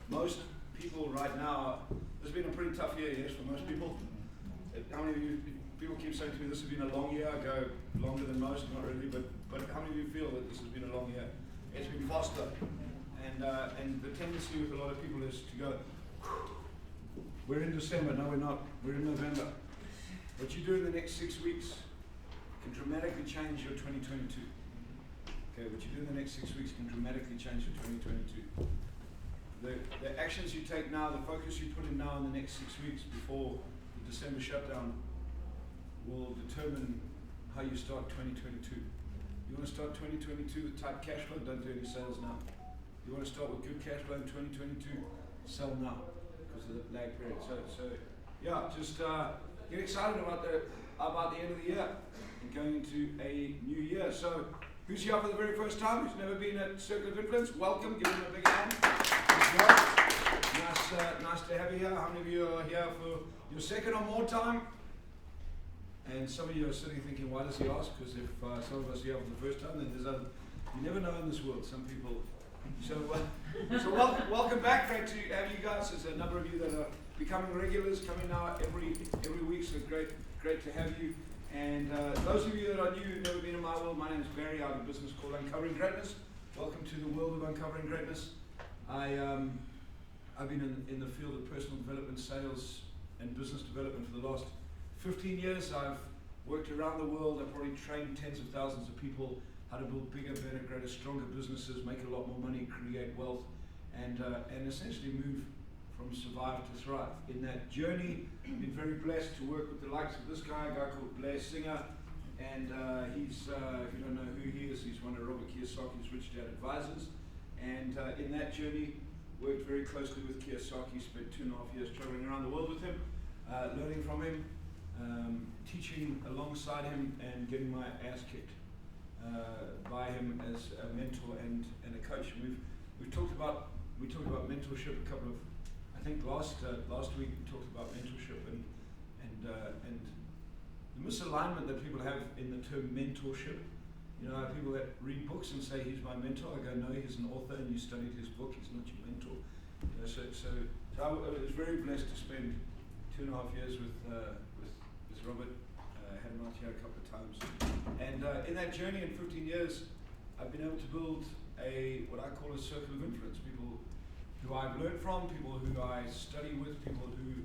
most people right now, it's been a pretty tough year, yes, for most people. How many of you, people keep saying to me this has been a long year? I go, longer than most, not really, but how many of you feel that this has been a long year? It's been faster. And the tendency with a lot of people is to go, we're in December, no we're not, we're in November. What you do in the next 6 weeks can dramatically change your 2022. Okay, what you do in the next 6 weeks can dramatically change your 2022. The actions you take now, the focus you put in now in the next 6 weeks before the December shutdown will determine how you start 2022. You want to start 2022 with tight cash flow, don't do any sales now. You want to start with good cash flow in 2022, sell now because of the lag period. So yeah, just get excited about the end of the year and going into a new year. So who's here for the very first time? Who's never been at Circle of Influence? Welcome, give them a big hand. Nice to have you here. How many of you are here for your second or more time? And some of you are sitting thinking, why does he ask? Because if some of us are here for the first time, then there's other. You never know in this world. Some people. So welcome back. Great to have you guys. There's a number of you that are becoming regulars, coming now every week. So great to have you. And those of you that are new, who've never been in my world, my name is Barry. I have a business called Uncovering Greatness. Welcome to the world of Uncovering Greatness. I've been in the field of personal development, sales, and business development for the last 15 years. I've worked around the world. I've probably trained tens of thousands of people how to build bigger, better, greater, stronger businesses, make a lot more money, create wealth, and essentially move from survive to thrive. In that journey, I've been very blessed to work with the likes of this guy, a guy called Blair Singer, and he's, if you don't know who he is, he's one of Robert Kiyosaki's Rich Dad advisors. And in that journey, worked very closely with Kiyosaki, spent 2.5 years traveling around the world with him, learning from him, teaching alongside him, and getting my ass kicked by him as a mentor and a coach. We've talked about mentorship a couple of, I think last week we talked about mentorship and the misalignment that people have in the term mentorship. You know, people that read books and say he's my mentor. I go, no, he's an author and you studied his book. He's not your mentor. You know, so I was very blessed to spend 2.5 years with Robert. Had him out here a couple of times. And in that journey in 15 years, I've been able to build what I call a circle of influence. People who I've learned from, people who I study with, people who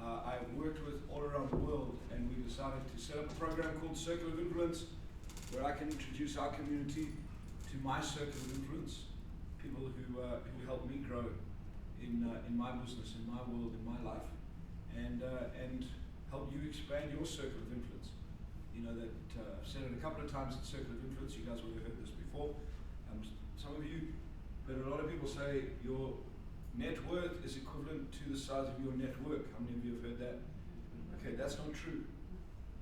I've worked with all around the world. And we decided to set up a program called Circle of Influence, where I can introduce our community to my circle of influence, people who help me grow in my business, in my world, in my life, and help you expand your circle of influence. You know that I've said it a couple of times at Circle of Influence. You guys would have heard this before. Some of you, but a lot of people say your net worth is equivalent to the size of your network. How many of you have heard that? Okay, that's not true.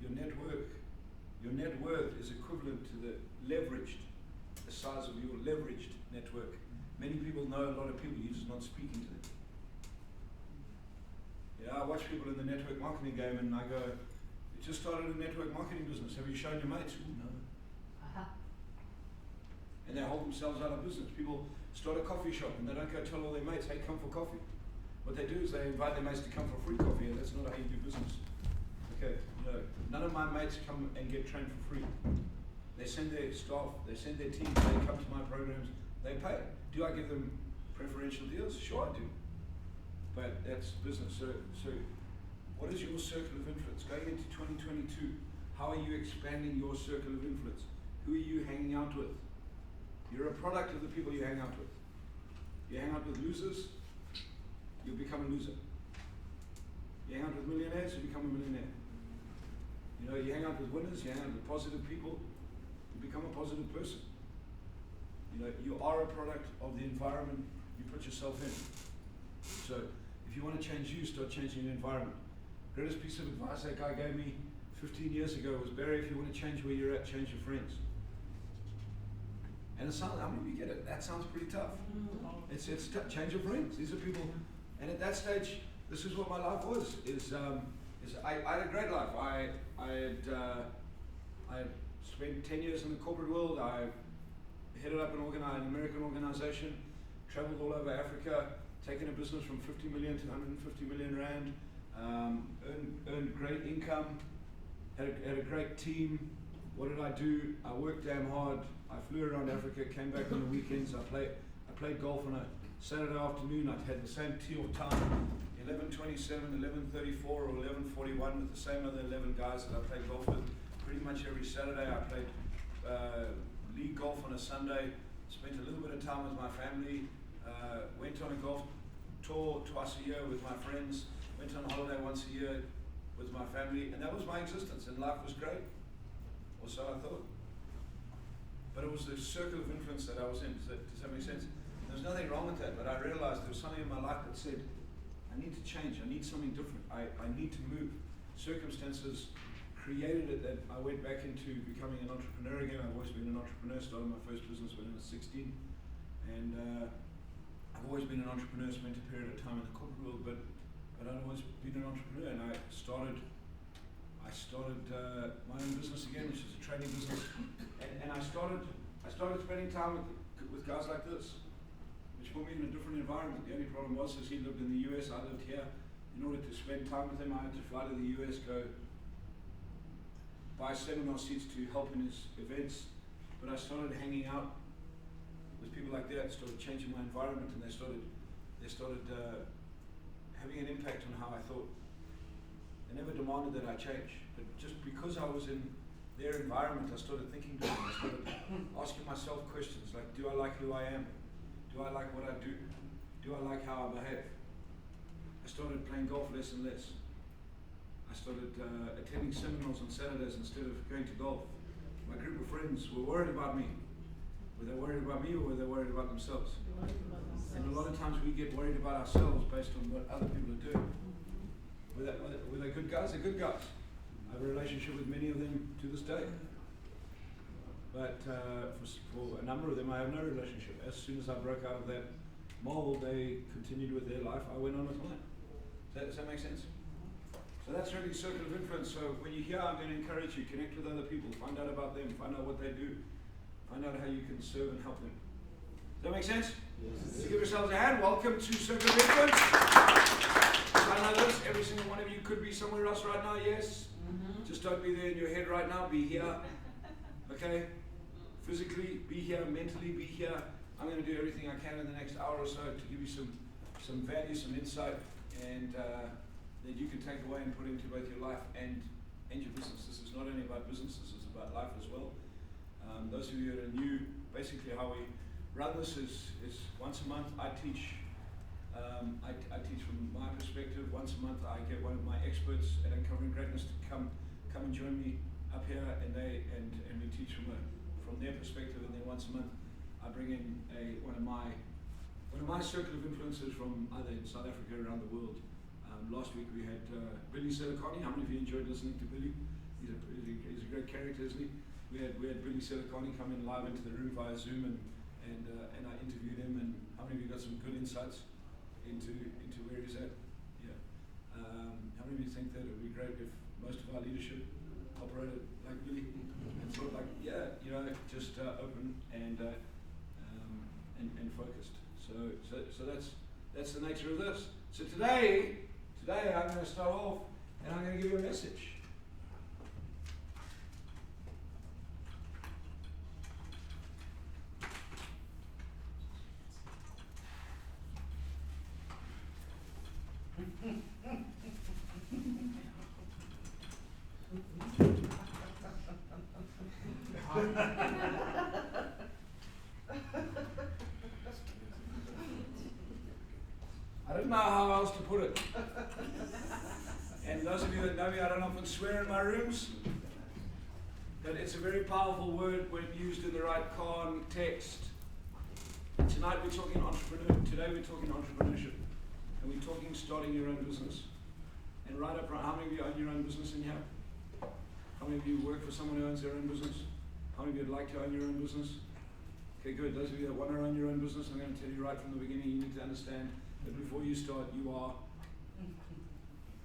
Your net worth is equivalent to the size of your leveraged network. Many people know a lot of people, you're just not speaking to them. Yeah, I watch people in the network marketing game and I go, you just started a network marketing business. Have you shown your mates? Ooh, no. And they hold themselves out of business. People start a coffee shop and they don't go tell all their mates, hey, come for coffee. What they do is they invite their mates to come for free coffee, and that's not how you do business. Okay, no, none of my mates come and get trained for free. They send their staff, they send their teams, they come to my programs, they pay. Do I give them preferential deals? Sure I do. But that's business. So what is your circle of influence? Going into 2022, how are you expanding your circle of influence? Who are you hanging out with? You're a product of the people you hang out with. You hang out with losers, you'll become a loser. You hang out with millionaires, you become a millionaire. You know, you hang out with winners, you hang out with positive people, you become a positive person. You know, you are a product of the environment you put yourself in. So, if you want to change you, start changing the environment. Greatest piece of advice that guy gave me 15 years ago was, Barry, if you want to change where you're at, change your friends. And it sounds, how many of you get it? That sounds pretty tough. It's change your friends. These are people, and at that stage, this is what my life was. I had a great life. I had spent 10 years in the corporate world. I headed up an American organization, traveled all over Africa, taken a business from 50 million to 150 million rand, earned great income, had a great team. What did I do? I worked damn hard. I flew around Africa, came back on the weekends. I played golf on a Saturday afternoon. I had the same tee off time, 11:27, 11:34, or 11:41 with the same other 11 guys that I played golf with pretty much every Saturday. I played league golf on a Sunday, spent a little bit of time with my family, went on a golf tour twice a year with my friends, went on holiday once a year with my family, and that was my existence, and life was great, or so I thought. But it was the circle of influence that I was in. Does that make sense? There's nothing wrong with that, but I realized there was something in my life that said, I need to change, I need something different, I need to move. Circumstances created it that I went back into becoming an entrepreneur again. I've always been an entrepreneur, started my first business when I was 16, and I've always been an entrepreneur, spent a period of time in the corporate world, but I've always been an entrepreneur, and I started my own business again, which is a training business, and I started spending time with guys like this, which put me in a different environment. The only problem was, he lived in the US, I lived here. In order to spend time with him, I had to fly to the US, go buy seminar seats to help in his events. But I started hanging out with people like that, started changing my environment, and they started having an impact on how I thought. They never demanded that I change, but just because I was in their environment, I started thinking differently. I started asking myself questions like, do I like who I am? Do I like what I do? Do I like how I behave? I started playing golf less and less. I started attending seminars on Saturdays instead of going to golf. My group of friends were worried about me. Were they worried about me, or were they worried about themselves? And a lot of times we get worried about ourselves based on what other people are doing. Were they good guys? They're good guys. I have a relationship with many of them to this day. But for a number of them, I have no relationship. As soon as I broke out of that mold, they continued with their life. I went on with mine. Does that make sense? So that's really circle of influence. So when you're here, I'm going to encourage you, connect with other people, find out about them, find out what they do, find out how you can serve and help them. Does that make sense? Yes. So give yourselves a hand. Welcome to Circle of Influence. I know this, every single one of you could be somewhere else right now, yes? Mm-hmm. Just don't be there in your head right now, be here. Okay? Physically, be here, mentally, be here. I'm going to do everything I can in the next hour or so to give you some value, some insight, and that you can take away and put into both your life and your business. This is not only about business, this is about life as well. Those of you that are new, basically how we run this is once a month I teach. I teach from my perspective. Once a month I get one of my experts at Uncovering Greatness to come and join me up here, and we teach from their perspective. And then once a month I bring in one of my circle of influences from either in South Africa or around the world. Last week we had Billy Siliconi. How many of you enjoyed listening to Billy? He's a great character, isn't he? We had Billy Siliconi come in live into the room via Zoom, and I interviewed him. And how many of you got some good insights into where he's at? Yeah. How many of you think that it would be great if most of our leadership operated like Billy and thought like, yeah, just open and focused. So that's the nature of this. So today I'm going to start off and I'm going to give you a message. I don't know how else to put it. And those of you that know me, I don't often swear in my rooms, but it's a very powerful word when used in the right context. Tonight we're talking today we're talking entrepreneurship, and we're talking starting your own business. And right up front, how many of you own your own business in here? How many of you work for someone who owns their own business? How many of you would like to own your own business? Okay, good. Those of you that want to own your own business, I'm going to tell you right from the beginning, you need to understand that before you start, you are.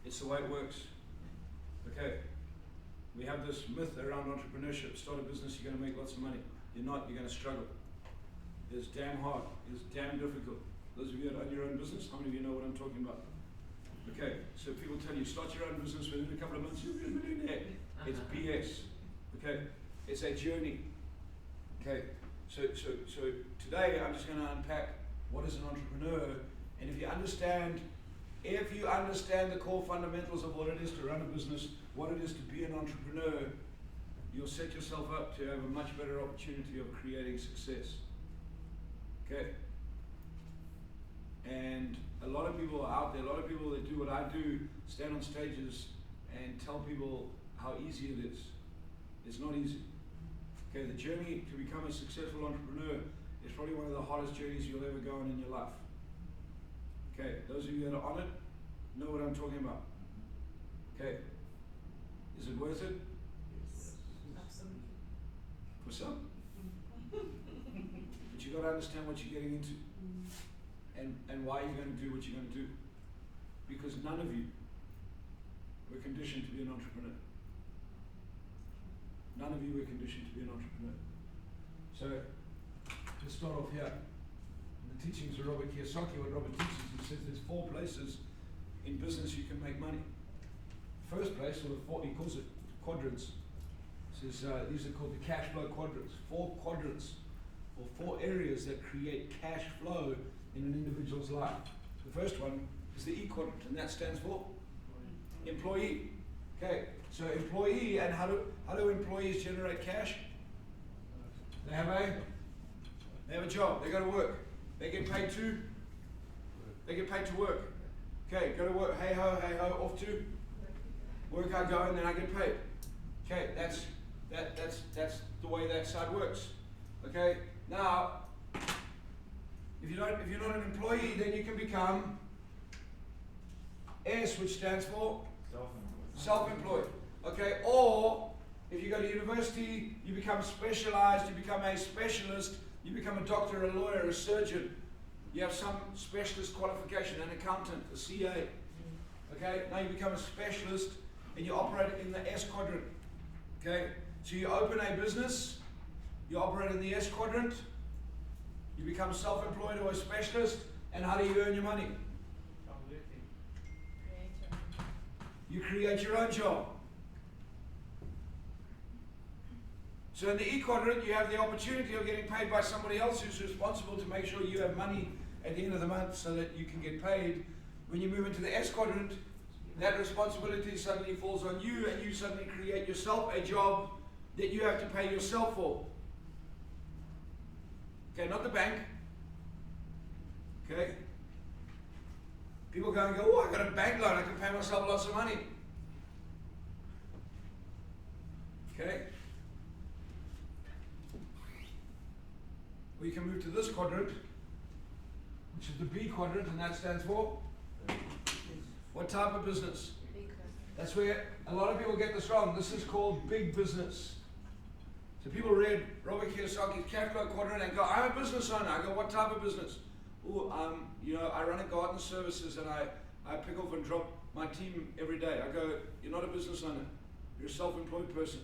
It's the way it works. Okay. We have this myth around entrepreneurship. Start a business, you're going to make lots of money. You're not, you're going to struggle. It's damn hard. It's damn difficult. Those of you that own your own business, how many of you know what I'm talking about? Okay, so people tell you start your own business within a couple of months, you'll be a millionaire. It's BS. Okay, it's a journey. Okay, so today I'm just going to unpack what is an entrepreneur, and if you understand the core fundamentals of what it is to run a business, what it is to be an entrepreneur, you'll set yourself up to have a much better opportunity of creating success. Okay? And a lot of people are out there, a lot of people that do what I do, stand on stages and tell people how easy it is. It's not easy. Okay, the journey to become a successful entrepreneur is probably one of the hardest journeys you'll ever go on in your life. Okay, those of you that are on it know what I'm talking about. Okay, is it worth it? Yes. Absolutely. For some. But you've got to understand what you're getting into and why you're going to do what you're going to do. Because none of you were conditioned to be an entrepreneur. None of you were conditioned to be an entrepreneur. So, let's start off here. In the teachings of Robert Kiyosaki, what Robert teaches, he says there's 4 places in business you can make money. First place, or he calls it quadrants. He says these are called the cash flow quadrants. 4 quadrants, or 4 areas that create cash flow in an individual's life. The first one is the E quadrant, and that stands for employee. Okay, so employee, and how do employees generate cash? They have a job. They go to work. They get paid to work. Okay, go to work. Hey ho, off to work. I go and then I get paid. Okay, that's the way that side works. Okay, now if you're not an employee, then you can become S, which stands for self-employed. Okay, or if you go to university, you become specialized, you become a specialist, you become a doctor, a lawyer, a surgeon. You have some specialist qualification, an accountant, a CA. Okay, now you become a specialist and you operate in the S quadrant. Okay, so you open a business, you operate in the S quadrant, you become self-employed or a specialist, and how do you earn your money? You create your own job. So in the E quadrant, you have the opportunity of getting paid by somebody else who's responsible to make sure you have money at the end of the month so that you can get paid. When you move into the S quadrant, that responsibility suddenly falls on you, and you suddenly create yourself a job that you have to pay yourself for. Okay, not the bank. Okay? People go and go, oh, I got a bank loan, I can pay myself lots of money. Okay? Or you can move to this quadrant, which is the B quadrant, and that stands for? What type of business? That's where a lot of people get this wrong. This is called big business. So people read Robert Kiyosaki's cash flow quadrant and go, I'm a business owner. I go, what type of business? Oh, I run a garden services and I pick up and drop my team every day. I go, you're not a business owner. You're a self-employed person.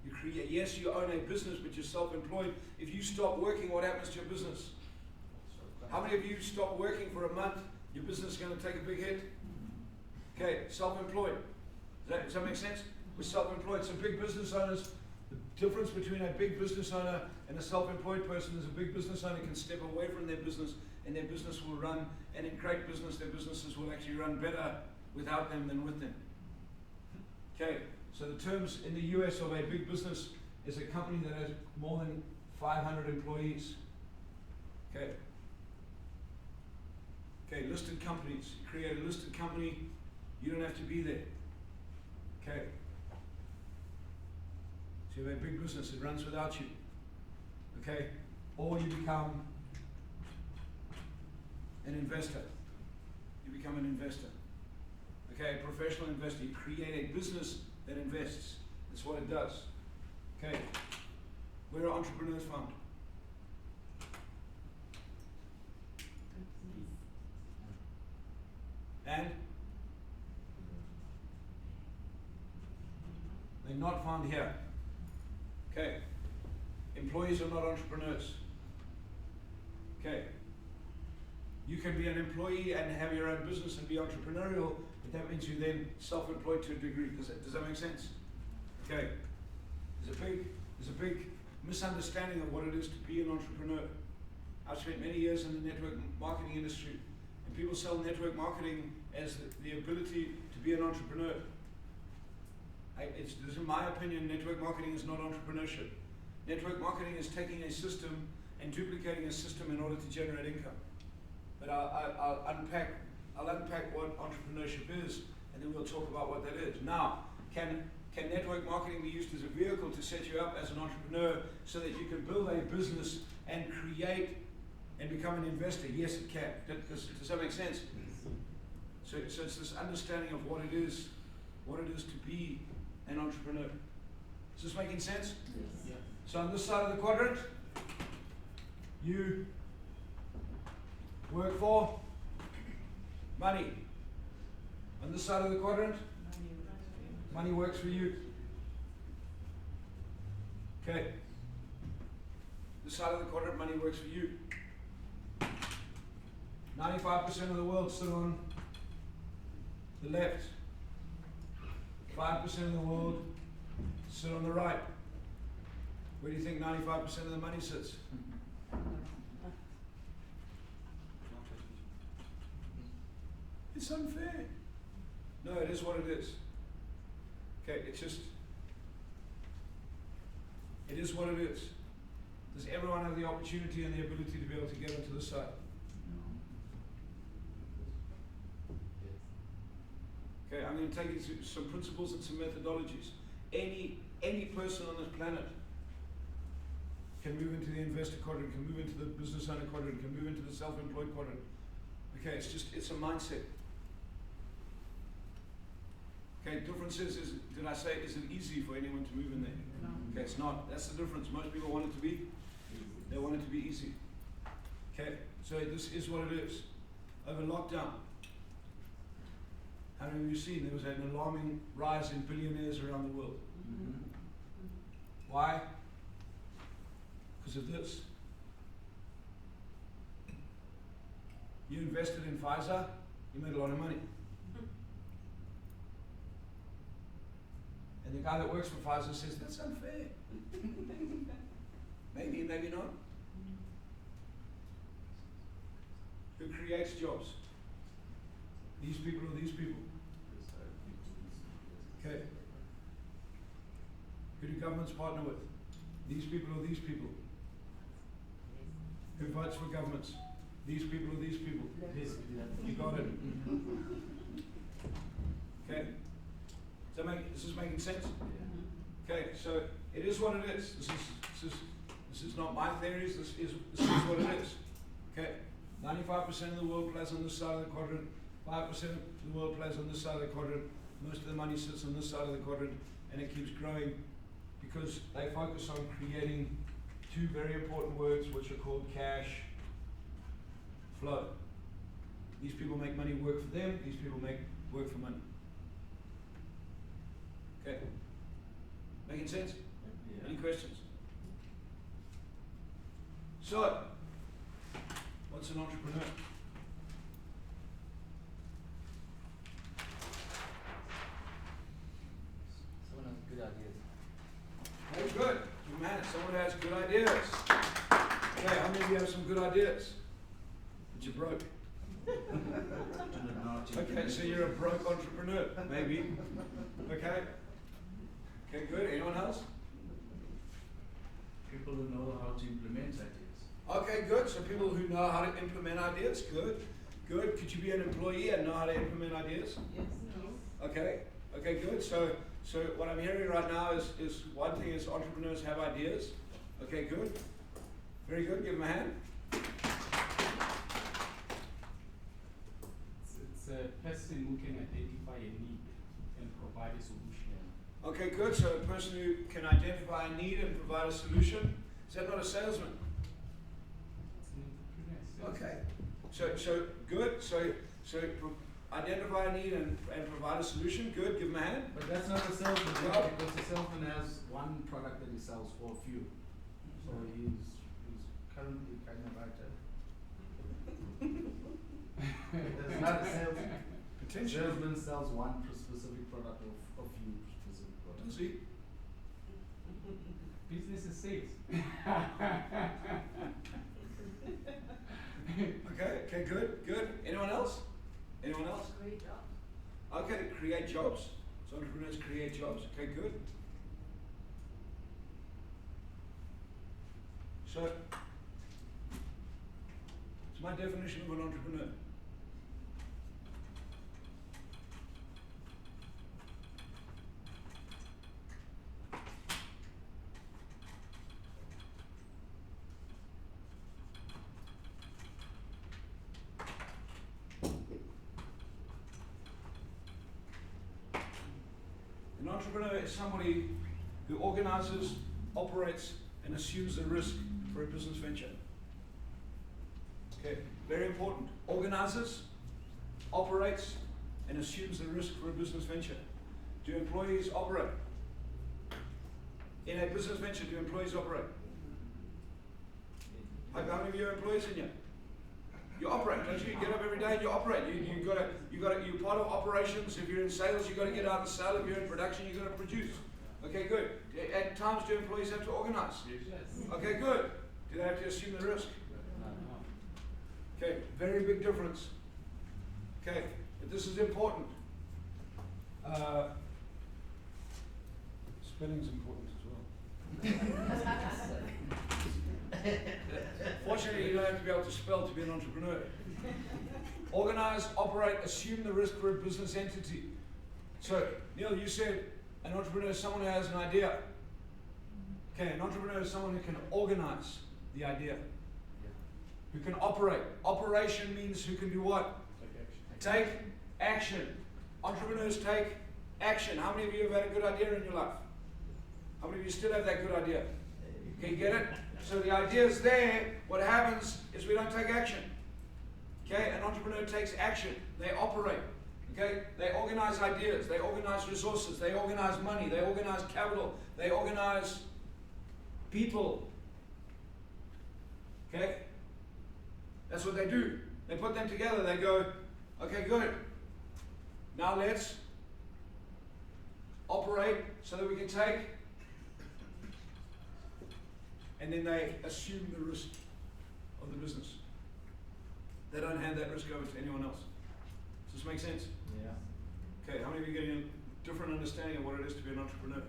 You create, yes, you own a business, but you're self-employed. If you stop working, what happens to your business? How many of you stop working for a month, your business is going to take a big hit? Okay, self-employed. Does that make sense? We're self-employed. So big business owners, the difference between a big business owner and a self-employed person is a big business owner can step away from their business and their business will run, and in great business, their businesses will actually run better without them than with them. Okay, so the terms in the US of a big business is a company that has more than 500 employees. Okay. Okay, listed companies. You create a listed company, you don't have to be there. Okay. So you have a big business, it runs without you. Okay? Or you become an investor. You become an investor. Okay, a professional investor. You create a business that invests. That's what it does. Okay. Where are entrepreneurs found? And they're not found here. Okay. Employees are not entrepreneurs. Okay. You can be an employee and have your own business and be entrepreneurial, but that means you're then self-employed to a degree. Does that make sense? Okay. There's a big misunderstanding of what it is to be an entrepreneur. I've spent many years in the network marketing industry, and people sell network marketing as the ability to be an entrepreneur. In my opinion, network marketing is not entrepreneurship. Network marketing is taking a system and duplicating a system in order to generate income. But I'll unpack what entrepreneurship is, and then we'll talk about what that is. Now, can network marketing be used as a vehicle to set you up as an entrepreneur so that you can build a business and create and become an investor? Yes, it can. Does that make sense? So it's this understanding of what it is to be an entrepreneur. Is this making sense? Yes. Yeah. So on this side of the quadrant, you work for money. On this side of the quadrant, money works for you. Okay. This side of the quadrant, money works for you. 95% of the world sit on the left. 5% of the world sit on the right. Where do you think 95% of the money sits? It's unfair. No, it is what it is. Okay, it is what it is. Does everyone have the opportunity and the ability to be able to get onto the side? Okay, I'm going to take you through some principles and some methodologies. Any person on this planet can move into the investor quadrant, can move into the business owner quadrant, can move into the self-employed quadrant. Okay, it's a mindset. Okay, difference is did I say, is it easy for anyone to move in there? No. Okay, it's not. That's the difference. Most people want it to be. They want it to be easy. Okay, so this is what it is. Over lockdown, how many of you seen there was an alarming rise in billionaires around the world? Mm-hmm. Why? Because of this. You invested in Pfizer, you made a lot of money. And the guy that works for Pfizer says, that's unfair. Maybe, maybe not. Who creates jobs? These people or these people? Okay. Who do governments partner with? These people or these people? Who votes for governments? These people or these people? You got it. Okay. This is making sense? Okay, so it is what it is. This is not my theories, this is what it is. Okay. 95% of the world plays on this side of the quadrant, 5% of the world plays on this side of the quadrant, most of the money sits on this side of the quadrant, and it keeps growing because they focus on creating two very important words which are called cash flow. These people make money work for them, these people make work for money. Okay. Making sense? Yeah. Any questions? So, what's an entrepreneur? Someone has good ideas. Very good. Good man. Someone who has good ideas. Okay, how many of you have some good ideas? But you're broke. Okay, so you're a broke entrepreneur, maybe. Okay. Okay, good. Anyone else? People who know how to implement ideas. Okay, good. So people who know how to implement ideas, good. Good. Could you be an employee and know how to implement ideas? Yes. Okay. Okay, good. So what I'm hearing right now is one thing is entrepreneurs have ideas. Okay, good. Very good. Give them a hand. It's a person who can identify a need and provide a solution. Okay, good. So a person who can identify a need and provide a solution. Is that not a salesman? It's an entrepreneur. Okay. So good. So identify a need and provide a solution. Good. Give them a hand. But that's not a salesman, Well- because the salesman has one product that he sells for a few. So he's currently kind of at a Not a sales. Potentially. Salesman sells one specific product of a few specific products. Does he? Business is sales. Okay, good. Anyone else? Anyone else? Great job. Okay, create jobs. So entrepreneurs create jobs. Okay, good. So, it's my definition of an entrepreneur. An entrepreneur is somebody who organizes, operates, and assumes the risk for a business venture. Okay, very important. Organizes, operates, and assumes the risk for a business venture. Do employees operate? In a business venture, do employees operate? How many of you are employees in here? You operate, don't you? You get up every day and you operate. You're part of operations. If you're in sales, you've got to get out and sell. If you're in production, you've got to produce. Okay, good. At times, do employees have to organize? Yes. Okay, good. Do they have to assume the risk? Okay, very big difference. Okay, but this is important. Spelling's important as well. Fortunately, you don't have to be able to spell to be an entrepreneur. Organize, operate, assume the risk for a business entity. So, Neil, you said an entrepreneur is someone who has an idea. Okay, an entrepreneur is someone who can organize the idea. Who can operate. Operation means who can do what? Take action. Entrepreneurs take action. How many of you have had a good idea in your life? How many of you still have that good idea? Okay, get it? So the idea is there. What happens is we don't take action. Okay, an entrepreneur takes action. They operate. Okay, they organize ideas. They organize resources. They organize money. They organize capital. They organize people. Okay, that's what they do. They put them together. They go, okay, good. Now let's operate so that we can take. And then they assume the risk of the business. They don't hand that risk over to anyone else. Does this make sense? Yeah. Okay, how many of you are getting a different understanding of what it is to be an entrepreneur?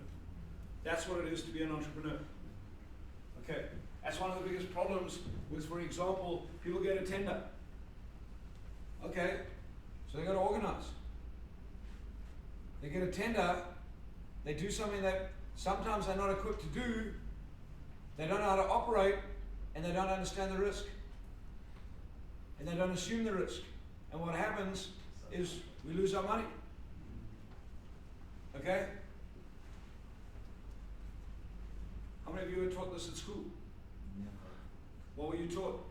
That's what it is to be an entrepreneur. Okay, that's one of the biggest problems with, for example, people get a tender. Okay, so they got to organize. They get a tender, they do something that sometimes they're not equipped to do. They don't know how to operate, and they don't understand the risk. And they don't assume the risk. And what happens is we lose our money. Okay? How many of you were taught this at school? What were you taught?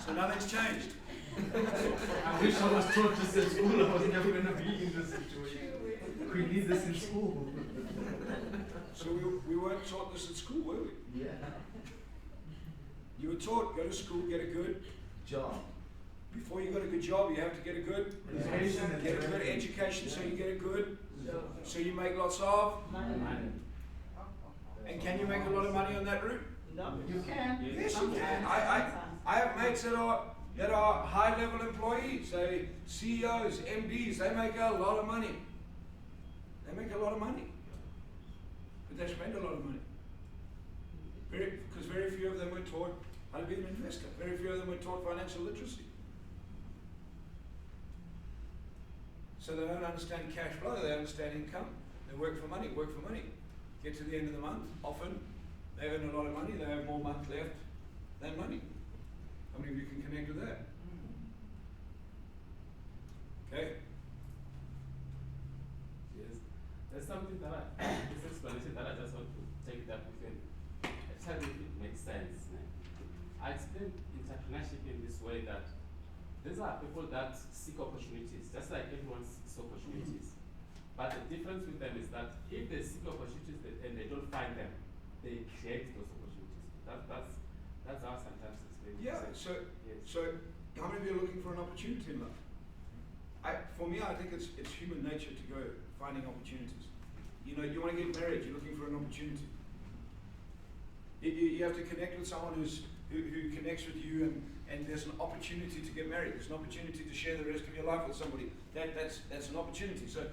So nothing's changed. I wish I was taught this in school. I was never going to be in this situation. We need this in school. So we weren't taught this at school, were we? Yeah. You were taught, go to school, get a good Job. Before you got a good job, you have to get a good Education. get a good education, so you get a good, so you make lots of. And can you make a lot of money on that route? No. You can. Yes, you can. I have mates that are high level employees, they CEOs, MDs, they make a lot of money. They make a lot of money. But they spend a lot of money. Because very few of them were taught how to be an investor. Very few of them were taught financial literacy. So they don't understand cash flow, they understand income. They work for money. Get to the end of the month, often they earn a lot of money, they have more month left than money. How many of you can connect with that? Okay? Yes. There's something that this explanation that I just want to take that within. Tell me if it makes sense. I explain entrepreneurship in this way that these are people that seek opportunities, just like everyone seeks opportunities. But the difference with them is that if they seek opportunities and they don't find them, they create those opportunities. That's how I sometimes explain Yeah, so Yes. how many of you are looking for an opportunity in life? For me, I think it's human nature to go finding opportunities. You know, you want to get married, you're looking for an opportunity. You have to connect with someone who connects with you, and there's an opportunity to get married. There's an opportunity to share the rest of your life with somebody. That's an opportunity. So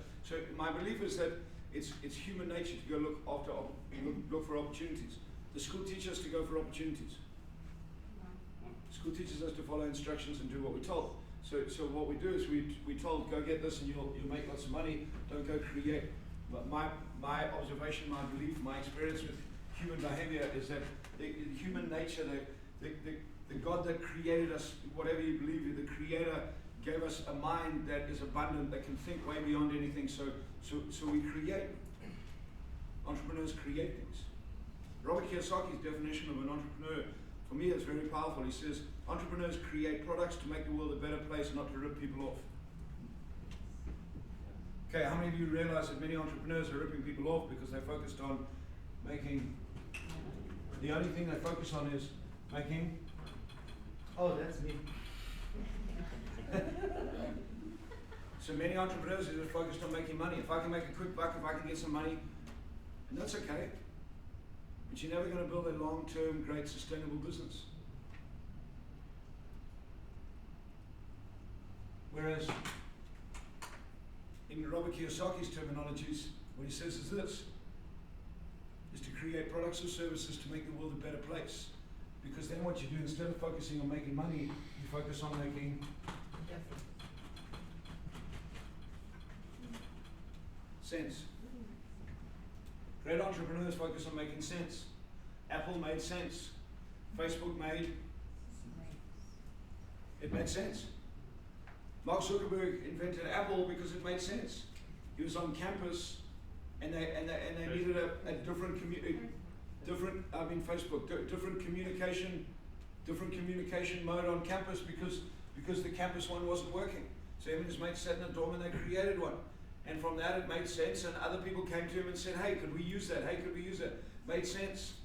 my belief is that it's human nature to go look for opportunities. The school teaches us to go for opportunities. School teaches us to follow instructions and do what we're told. So what we do is we told, go get this and you'll make lots of money. Don't go create. But my observation, my belief, my experience with human behavior is that the human nature, the God that created us, whatever you believe in, the Creator gave us a mind that is abundant, that can think way beyond anything. So we create. Entrepreneurs create things. Robert Kiyosaki's definition of an entrepreneur, for me, it's very powerful. He says, entrepreneurs create products to make the world a better place, not to rip people off. Okay, how many of you realize that many entrepreneurs are ripping people off because they're focused on making, the only thing they focus on is making? Oh, that's me. So many entrepreneurs are just focused on making money. If I can make a quick buck, if I can get some money, and that's okay. But you're never going to build a long-term, great, sustainable business. Whereas, in Robert Kiyosaki's terminologies, what he says is this, is to create products or services to make the world a better place. Because then what you do, instead of focusing on making money, you focus on making sense. Great entrepreneurs focus on making sense. Apple made sense. Facebook made sense. Mark Zuckerberg invented Apple because it made sense. He was on campus, and they needed a different communication mode on campus because the campus one wasn't working. So him and his mates sat in a dorm and they created one. And from that it made sense, and other people came to him and said, hey, could we use that? Hey, could we use that? Made sense.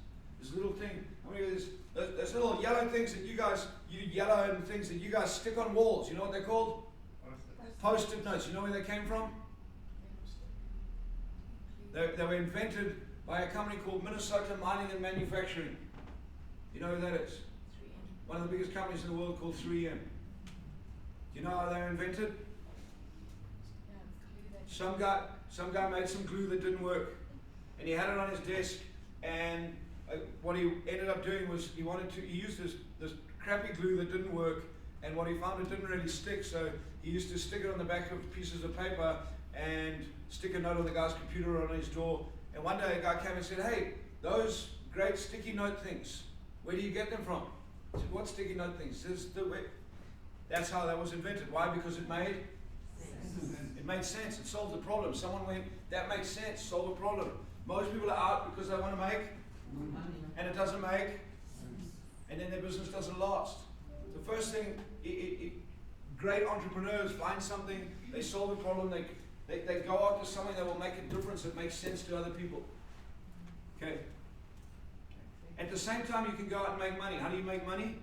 This little thing, I mean, there's little yellow things that you yellow and things that you guys stick on walls. You know what they're called? Post-it notes. You know where they came from? They were invented by a company called Minnesota Mining and Manufacturing. You know who that is? 3M. One of the biggest companies in the world called 3M. Do you know how they were invented? Some guy made some glue that didn't work, and he had it on his desk, and what he ended up doing was he used this crappy glue that didn't work, and what he found, it didn't really stick, so he used to stick it on the back of pieces of paper and stick a note on the guy's computer or on his door. And one day a guy came and said, hey, those great sticky note things, where do you get them from? I said, what sticky note things? That's how that was invented. Why? Because it made sense. It solved the problem. Someone went, that makes sense, solve a problem. Most people are out because they want to make money, and it doesn't make, and then their business doesn't last. The first thing, great entrepreneurs find something, they solve a problem, they go after something that will make a difference, that makes sense to other people. Okay. At the same time, you can go out and make money. How do you make money?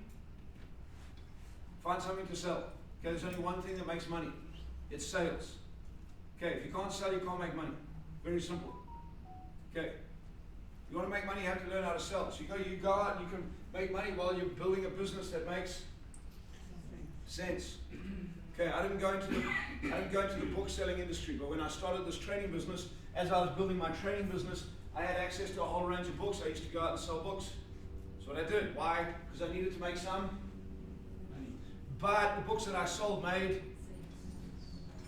Find something to sell. Okay, there's only one thing that makes money. It's sales. Okay, if you can't sell, you can't make money. Very simple. Okay. You want to make money, you have to learn how to sell. So you go out and you can make money while you're building a business that makes sense. Okay, I didn't go into the book selling industry, but when I started this training business, as I was building my training business, I had access to a whole range of books. I used to go out and sell books. That's what I did. Why? Because I needed to make some money. But the books that I sold made,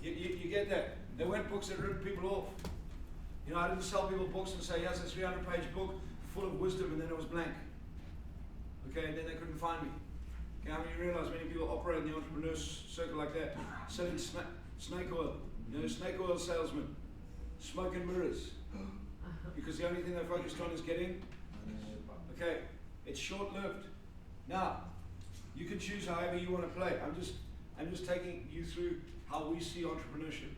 you get that? They weren't books that ripped people off. You know, I didn't sell people books and say, here's a 300-page book full of wisdom, and then it was blank. Okay, and then they couldn't find me. Okay, I mean, you realize many people operate in the entrepreneur circle like that, selling snake oil, you know, snake oil salesmen, smoke and mirrors, because the only thing they're focused on is getting. Okay, it's short-lived. Now, you can choose however you want to play. I'm just taking you through how we see entrepreneurship,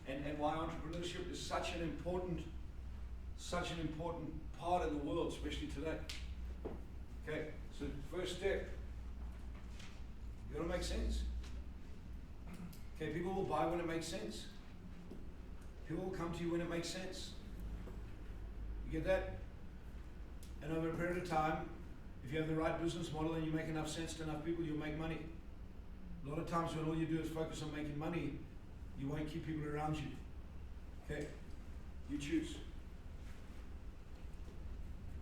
and why entrepreneurship is such an important part of the world, especially today. Okay, so first step, makes sense. Okay, people will buy when it makes sense. People will come to you when it makes sense. You get that? And over a period of time, if you have the right business model and you make enough sense to enough people, you'll make money. A lot of times when all you do is focus on making money, you won't keep people around you. Okay? You choose.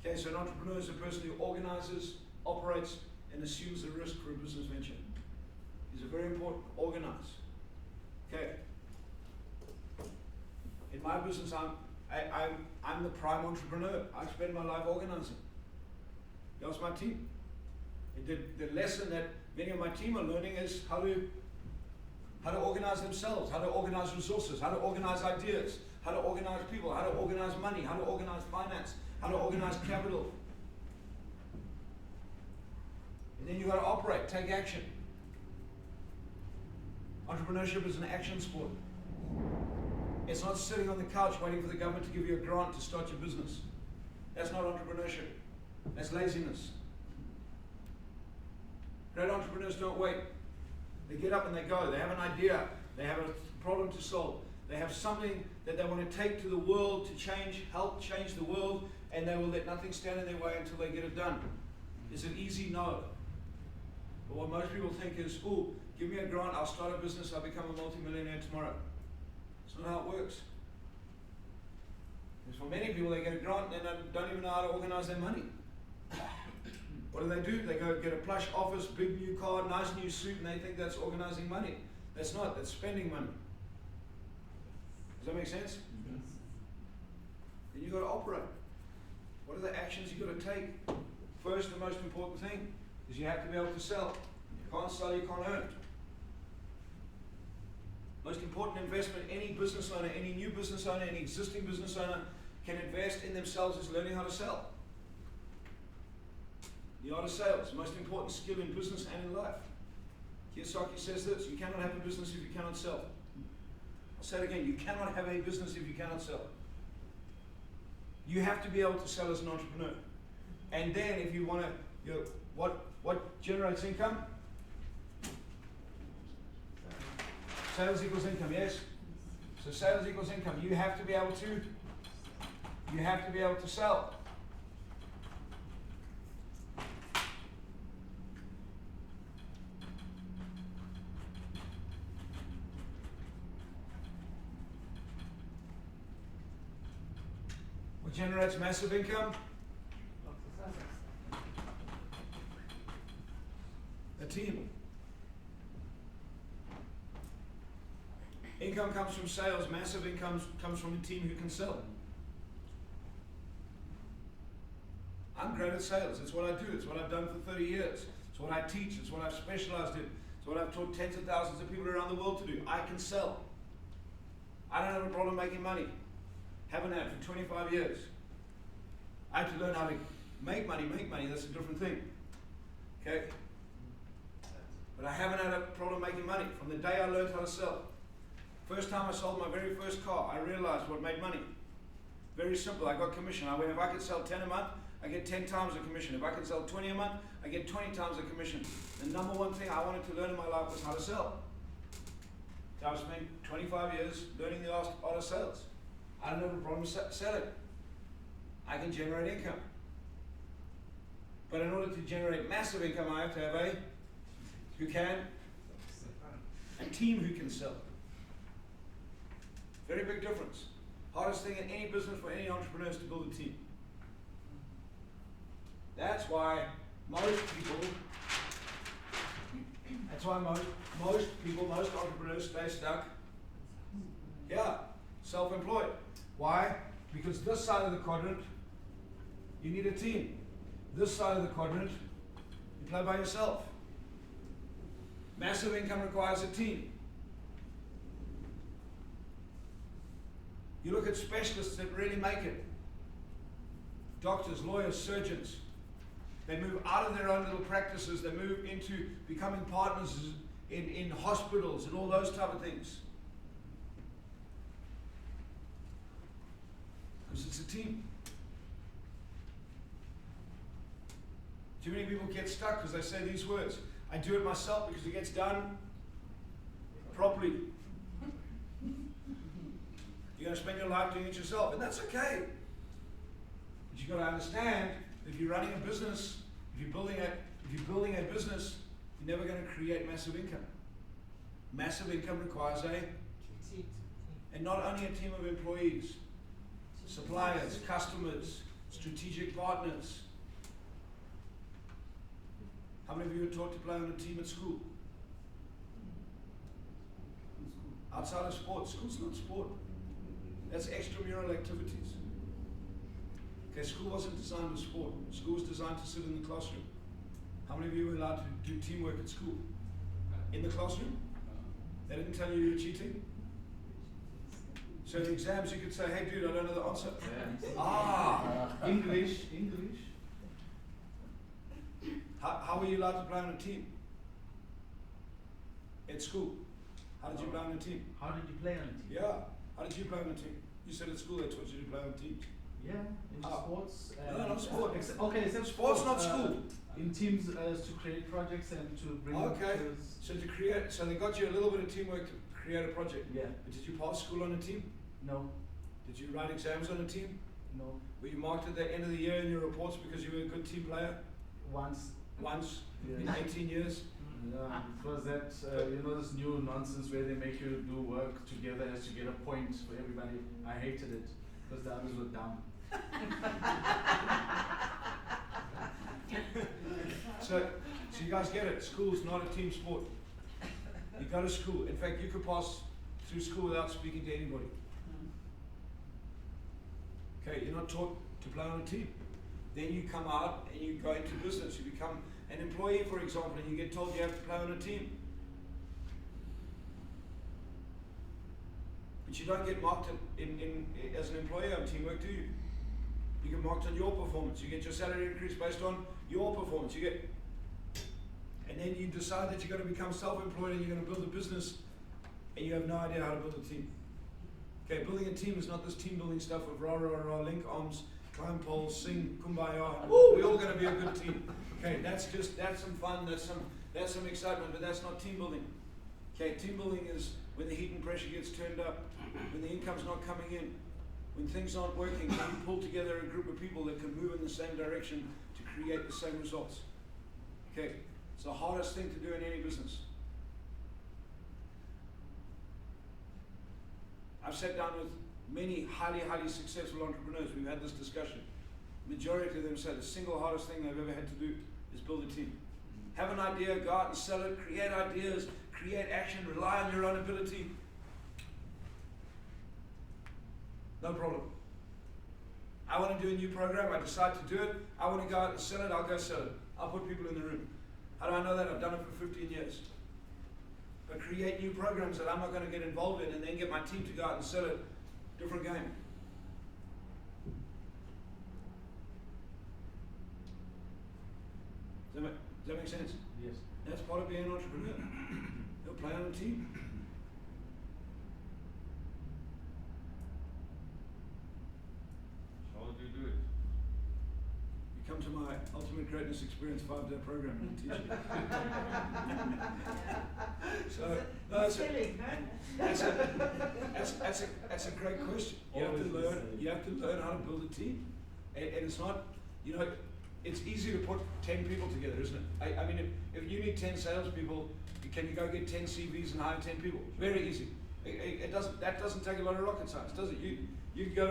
Okay, so an entrepreneur is a person who organizes, operates, and assumes the risk for a business venture. These are very important. Organize. Okay. In my business, I'm the prime entrepreneur. I spend my life organizing. That's my team. The lesson that many of my team are learning is how to organize themselves, how to organize resources, how to organize ideas, how to organize people, how to organize money, how to organize finance, how to organize capital. And then you got to operate, take action. Entrepreneurship is an action sport. It's not sitting on the couch waiting for the government to give you a grant to start your business. That's not entrepreneurship. That's laziness. Great entrepreneurs don't wait. They get up and they go. They have an idea. They have a problem to solve. They have something that they want to take to the world to help change the world, and they will let nothing stand in their way until they get it done. Is it easy? No. But what most people think is, oh, give me a grant, I'll start a business, I'll become a multimillionaire tomorrow. It's not how it works. Because for many people, they get a grant and they don't even know how to organize their money. What do? They go get a plush office, big new car, nice new suit, and they think that's organizing money. That's not, that's spending money. Does that make sense? Yes. Then you've got to operate. What are the actions you've got to take? First, the most important thing is you have to be able to sell. You can't sell, you can't earn. Most important investment any business owner, any new business owner, any existing business owner can invest in themselves is learning how to sell. The art of sales, most important skill in business and in life. Kiyosaki says this, you cannot have a business if you cannot sell. I'll say it again, you cannot have a business if you cannot sell. You have to be able to sell as an entrepreneur. And then if you want to, what generates income? Sales equals income, yes? So sales equals income. You have to be able to sell. What generates massive income? A team. Income comes from sales, massive income comes from a team who can sell. I'm great at sales, it's what I do, it's what I've done for 30 years. It's what I teach, it's what I've specialized in. It's what I've taught tens of thousands of people around the world to do. I can sell. I don't have a problem making money. Haven't had for 25 years. I had to learn how to make money, that's a different thing. Okay? But I haven't had a problem making money from the day I learned how to sell. First time I sold my very first car, I realized what made money. Very simple, I got commission. I went, if I could sell 10 a month, I get 10 times the commission. If I could sell 20 a month, I get 20 times the commission. The number one thing I wanted to learn in my life was how to sell. So I spent 25 years learning the art of sales. I don't have a problem selling. I can generate income. But in order to generate massive income, I have to have a team who can sell. Very big difference. Hardest thing in any business for any entrepreneur is to build a team. That's why most entrepreneurs stay stuck. Yeah, self-employed. Why? Because this side of the quadrant, you need a team. This side of the quadrant, you play by yourself. Massive income requires a team. You look at specialists that really make it. Doctors, lawyers, surgeons. They move out of their own little practices. They move into becoming partners in hospitals and all those type of things. Because it's a team. Too many people get stuck because they say these words. I do it myself because it gets done properly. You're going to spend your life doing it yourself, and that's okay. But you've got to understand that if you're running a business, if you're building a business, you're never going to create massive income. Massive income requires and not only a team of employees, suppliers, customers, strategic partners. How many of you were taught to play on a team at school? Outside of sport, school's not sport. That's extramural activities. Okay, school wasn't designed for sport. School was designed to sit in the classroom. How many of you were allowed to do teamwork at school? In the classroom? They didn't tell you were cheating? So in exams you could say, hey dude, I don't know the answer. Yeah. English. How were you allowed to play on a team? At school. How did you play on a team? How did you play on a team? Yeah. How did you play on a team? You said at school they taught you to play on teams. Yeah, in sports. No, not sport. Okay, except Sport's not school. In teams to create projects and to bring Okay. pictures. So they got you a little bit of teamwork to create a project. Yeah. But did you pass school on a team? No. Did you write exams on a team? No. Were you marked at the end of the year in your reports because you were a good team player? Once. In Yeah. 18 years? Yeah, it was that, this new nonsense where they make you do work together as to get a point for everybody. I hated it because the others were dumb. So you guys get it. School's not a team sport. You go to school. In fact, you could pass through school without speaking to anybody. Okay, you're not taught to play on a team. Then you come out and you go into business. You become an employee, for example, and you get told you have to play on a team. But you don't get marked as an employee on teamwork, do you? You get marked on your performance. You get your salary increase based on your performance. And then you decide that you're going to become self-employed and you're going to build a business, and you have no idea how to build a team. Okay, building a team is not this team building stuff of rah rah rah, link arms, climb poles, sing kumbaya. Woo, we're all going to be a good team. Okay, that's some fun, that's some excitement, but that's not team building. Okay, team building is when the heat and pressure gets turned up, when the income's not coming in, when things aren't working, when you pull together a group of people that can move in the same direction to create the same results. Okay, it's the hardest thing to do in any business. I've sat down with many highly successful entrepreneurs. We've had this discussion. Majority of them say the single hardest thing they've ever had to do is build a team. Have an idea, go out and sell it, create ideas, create action, rely on your own ability. No problem. I want to do a new program, I decide to do it. I want to go out and sell it, I'll go sell it. I'll put people in the room. How do I know that? I've done it for 15 years. But create new programs that I'm not going to get involved in and then get my team to go out and sell it. Different game. Does that make sense? Yes. That's part of being an entrepreneur. You'll play on a team. How do you do it? You come to my Ultimate Greatness Experience 5-day program and teach you. So, no, that's a great question. You have to learn how to build a team. And it's not, it's easy to put 10 people together, isn't it? I mean, if you need 10 salespeople, can you go get 10 CVs and hire 10 people? Very easy. That doesn't take a lot of rocket science, does it? You can go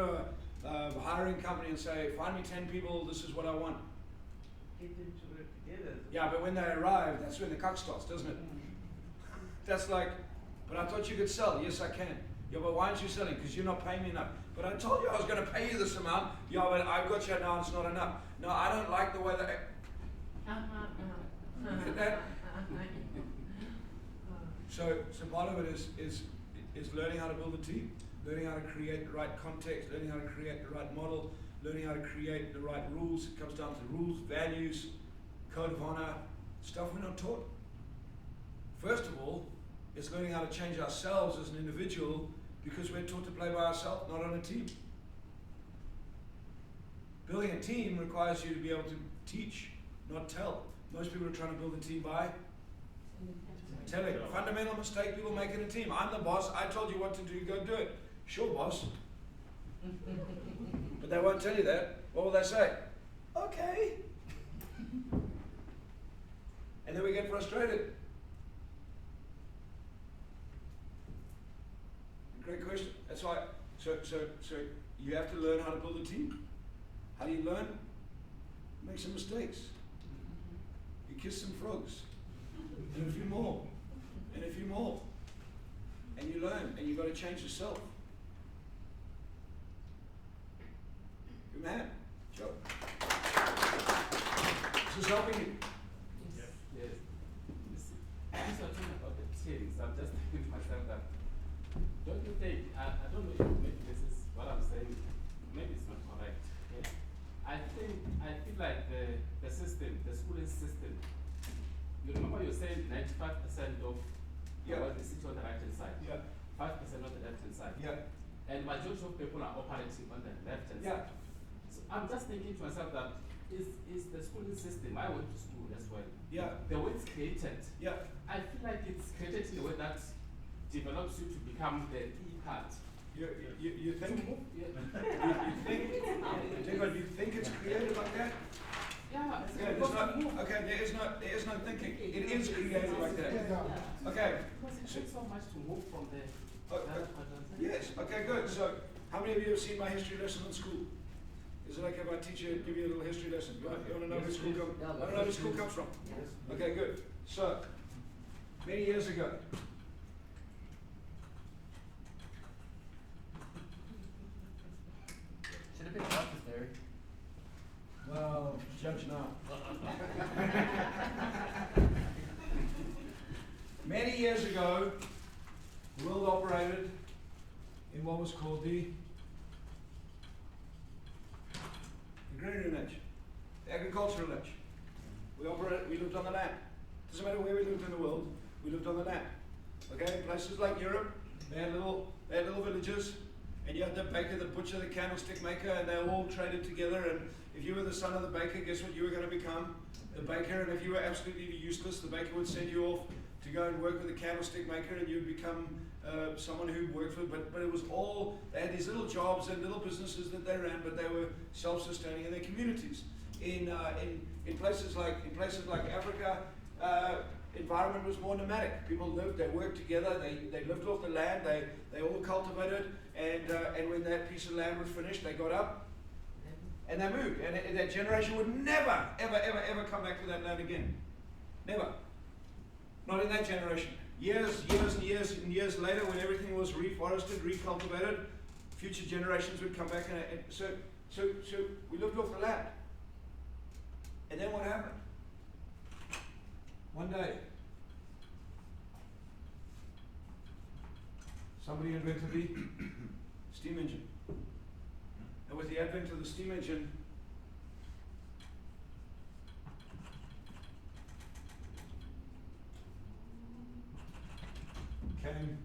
to a hiring company and say, find me 10 people, this is what I want. Get them to work together. Yeah, but when they arrive, that's when the cock starts, doesn't it? That's like, but I thought you could sell. Yes, I can. Yeah, but why aren't you selling? Because you're not paying me enough. But I told you I was going to pay you this amount. Yeah, but I've got you now, it's not enough. No, I don't like the way that... Get that? So part of it is learning how to build a team, learning how to create the right context, learning how to create the right model, learning how to create the right rules. It comes down to rules, values, code of honor, stuff we're not taught. First of all, it's learning how to change ourselves as an individual because we're taught to play by ourselves, not on a team. Building a team requires you to be able to teach, not tell. Most people are trying to build a team by Tell it. Fundamental mistake people make in a team. I'm the boss. I told you what to do. Go do it. Sure, boss. But they won't tell you that. What will they say? Okay. And then we get frustrated. Great question. That's why. So you have to learn how to build a team. How do you learn? Make some mistakes. You kiss some frogs. And a few more. And a few more. And you learn. And you've got to change yourself. Good man. Joe. This is helping you. Yes. Yes. As you're talking about the teams, I'm just thinking to myself that, don't you think, I don't know if maybe this is what I'm saying, maybe it's not correct. Okay? I feel like the system, the schooling system, you remember you saying 95% of Yeah. what is sitting on the right hand side, Yeah. 5% on the left hand side. Yeah. And majority of people are operating on the left hand Yeah. side. So I'm just thinking to myself that is the schooling system, I went to school as well. Yeah. The way it's created, Yeah. I feel like it's created in a way that develops you to become the E part. You think? Yeah. You think it's created like that? Yeah, it's Okay, supposed to move. there is no thinking. It is created like that. Okay. Because it takes so much to move from the Oh, other quadrant. yes, okay, good. So, how many of you have seen my history lesson in school? Is it okay if I teach you, give you a little history lesson? You want to know where school comes? I don't know where school comes from. Okay, good. So, many years ago, Should have been office there. well, judge now. Many years ago, the world operated in what was called the agrarian age, the agricultural age. We lived on the land. Doesn't matter where we lived in the world, we lived on the land. Okay, places like Europe, they had little villages, and you had the baker, the butcher, the candlestick maker, and they all traded together. And if you were the son of the baker, guess what you were going to become? The baker. And if you were absolutely useless, the baker would send you off to go and work with the candlestick maker, and you'd become someone who worked for it. But it was all, they had these little jobs and little businesses that they ran, but they were self-sustaining in their communities. In places like Africa, environment was more nomadic. People lived, they worked together, they lived off the land, they all cultivated, and when that piece of land was finished, they got up and they moved. And that generation would never, ever come back to that land again. Never. Not in that generation. Years and years later, when everything was reforested, recultivated, future generations would come back, and so we lived off the land. And then what happened? One day, somebody invented the steam engine. And with the advent of the steam engine, came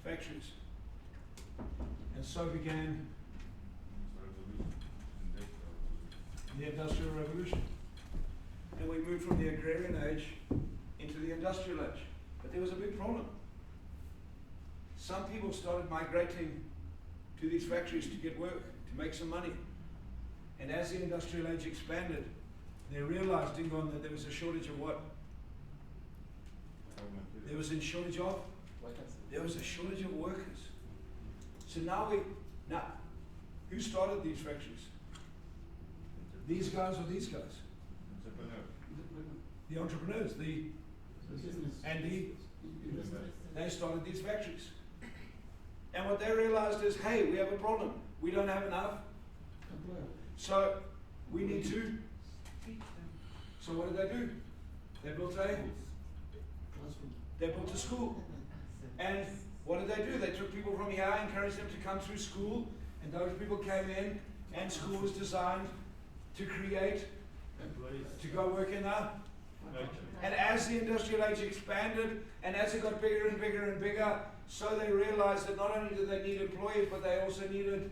factories. And so began the Industrial Revolution. And we moved from the agrarian age into the industrial age. But there was a big problem. Some people started migrating to these factories to get work, to make some money. And as the industrial age expanded, they realized, Dingon, that there was a shortage of what? There was a shortage of? There was a shortage of workers. So now who started these factories? These guys or these guys? The entrepreneurs, they started these factories. And what they realized is, hey, we have a problem. We don't have enough. So we need to. So what did they do? They built a school. And what did they do? They took people from here, encouraged them to come through school, and those people came in, and school was designed to create, to go work in there. And as the industrial age expanded, and as it got bigger and bigger and bigger, so they realized that not only did they need employees, but they also needed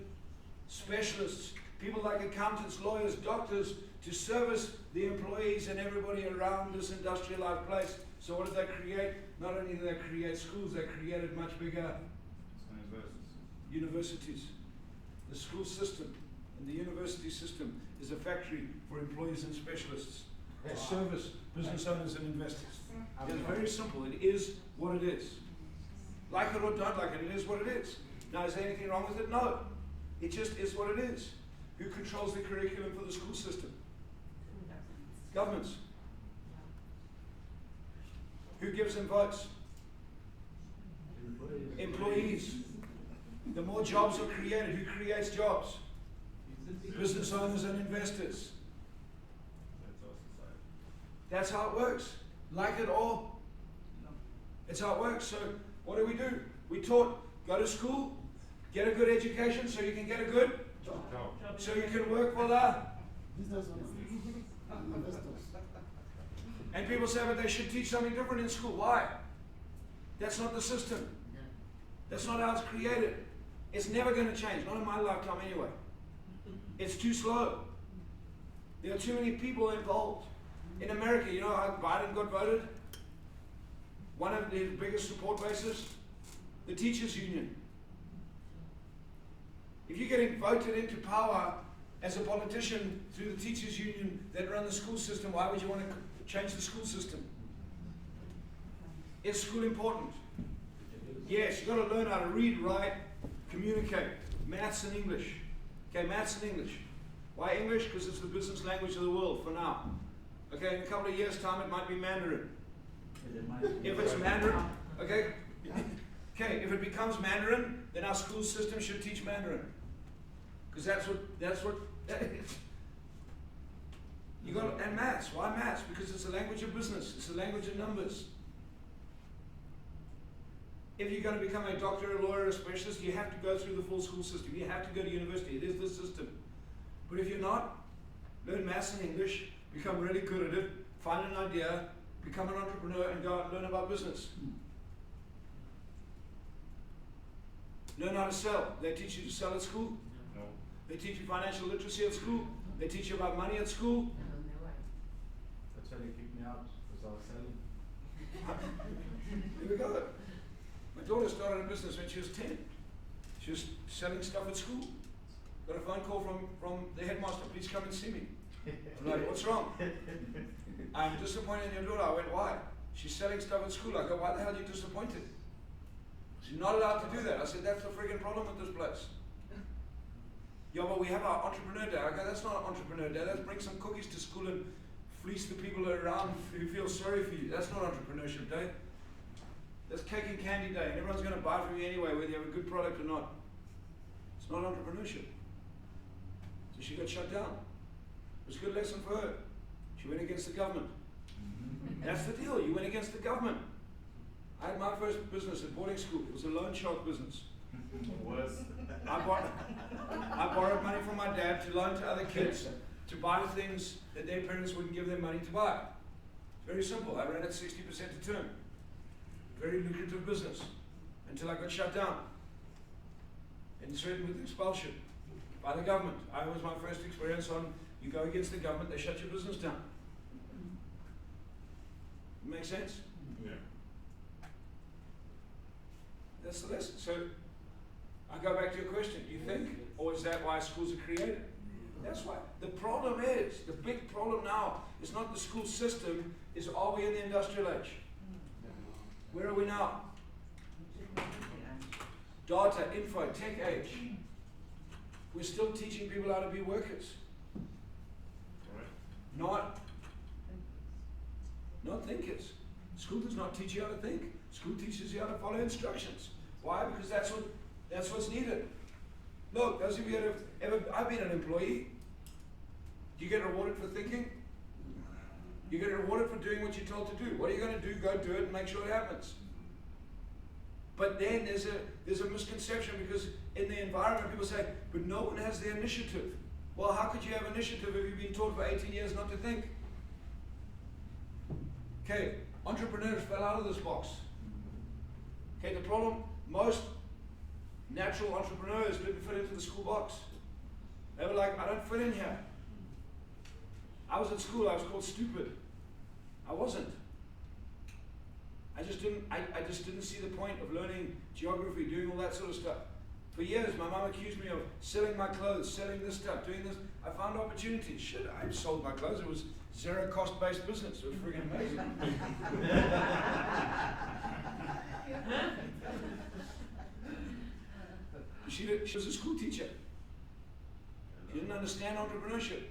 specialists, people like accountants, lawyers, doctors, to service the employees and everybody around this industrialized place. So what did they create? Not only did they create schools, they created much bigger universities. The school system and the university system is a factory for employees and specialists to service business owners and investors. It's very simple. It is what it is. Like it or don't like it, it is what it is. Now, is there anything wrong with it? No. It just is what it is. Who controls the curriculum for the school system? Governments. Who gives them votes? Employees. The more jobs are created, who creates jobs? Business owners and investors. That's how it works. Like it or it's how it works. So what do? We taught, go to school, get a good education so you can get a good job. So you can work for the and people say, but they should teach something different in school. Why? That's not the system. That's not how it's created. It's never going to change, not in my lifetime anyway. It's too slow. There are too many people involved. In America, you know how Biden got voted? One of the biggest support bases, the teachers union. If you're getting voted into power as a politician through the teachers union that run the school system, why would you want to change the school system? Is school important? Yes, you've got to learn how to read, write, communicate. Maths and English. Okay, maths and English. Why English? Because it's the business language of the world for now. Okay, in a couple of years' time it might be Mandarin. If it's Mandarin, okay? Okay, if it becomes Mandarin, then our school system should teach Mandarin. Because that's what that is. You got and maths. Why maths? Because it's a language of business. It's a language of numbers. If you're going to become a doctor, a lawyer, a specialist, you have to go through the full school system. You have to go to university. It is the system. But if you're not, learn maths and English, become really good at it, find an idea, become an entrepreneur, and go out and learn about business. Learn how to sell. They teach you to sell at school? No. They teach you financial literacy at school? They teach you about money at school? That's why they kicked me out, because I was selling. Here we go. My daughter started a business when she was 10. She was selling stuff at school. Got a phone call from the headmaster, please come and see me. I'm like, what's wrong? I'm disappointed in your daughter. I went, why? She's selling stuff at school. I go, why the hell are you disappointed? She's not allowed to do that. I said, that's the friggin' problem with this place. Yeah, but we have our entrepreneur day. I go, that's not an entrepreneur day. Let's bring some cookies to school and fleece the people around who feel sorry for you. That's not entrepreneurship day. That's cake and candy day. And everyone's going to buy from you anyway, whether you have a good product or not. It's not entrepreneurship. So she got shut down. It was a good lesson for her. She went against the government. That's the deal. You went against the government. I had my first business at boarding school. It was a loan shark business. Worse. I borrowed money from my dad to loan to other kids to buy things that their parents wouldn't give them money to buy. Very simple. I ran at 60% a term. Very lucrative business until I got shut down and threatened with expulsion by the government. I was my first experience on you go against the government, they shut your business down. Make sense? Yeah. That's the lesson. So I go back to your question. You think, or is that why schools are created? That's why. The problem is, the big problem now is not the school system, is are we in the industrial age? Where are we now? Data, info, tech age. We're still teaching people how to be workers. Not thinkers. School does not teach you how to think. School teaches you how to follow instructions. Why? Because that's what's needed. Look, those of you that have ever, I've been an employee. Do you get rewarded for thinking? You get rewarded for doing what you're told to do. What are you going to do? Go do it and make sure it happens. But then there's a misconception because in the environment people say, but no one has the initiative. Well, how could you have initiative if you've been taught for 18 years not to think? Okay, entrepreneurs fell out of this box. Okay, the problem, most natural entrepreneurs didn't fit into the school box. They were like, I don't fit in here. I was at school, I was called stupid. I wasn't. I just didn't see the point of learning geography, doing all that sort of stuff. For years, my mom accused me of selling my clothes, selling this stuff, doing this. I found opportunities. Shit, I sold my clothes. It was zero cost-based business. It was friggin' amazing. She was a school teacher. She didn't understand entrepreneurship.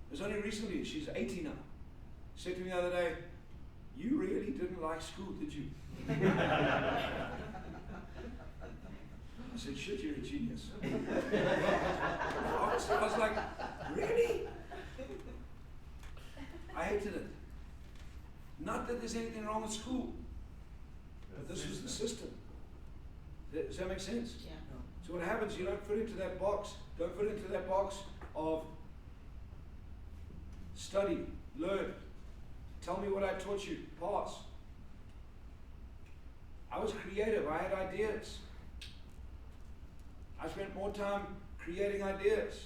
It was only recently, she's 80 now. She said to me the other day, "You really didn't like school, did you?" I said, "Shit, you're a genius." Honestly, I was like, really? I hated it. Not that there's anything wrong with school, but this was the system. Does that make sense? Yeah. So what happens, you don't fit into that box. Don't fit into that box of study, learn, tell me what I taught you, pass. I was creative, I had ideas. I spent more time creating ideas.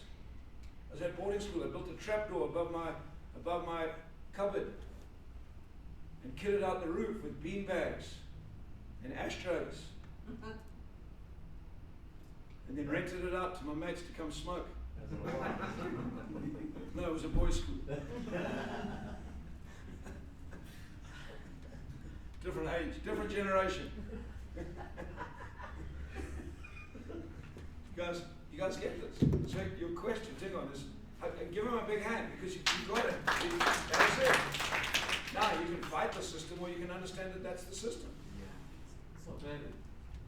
I was at boarding school, I built a trapdoor above my cupboard and kitted out the roof with bean bags and ashtrays. And then rented it out to my mates to come smoke. No, it was a boys' school. Different age, different generation. You guys get this? So your question, hang on, is give him a big hand because you got it. That's it. Now you can fight the system or you can understand that that's the system. So then,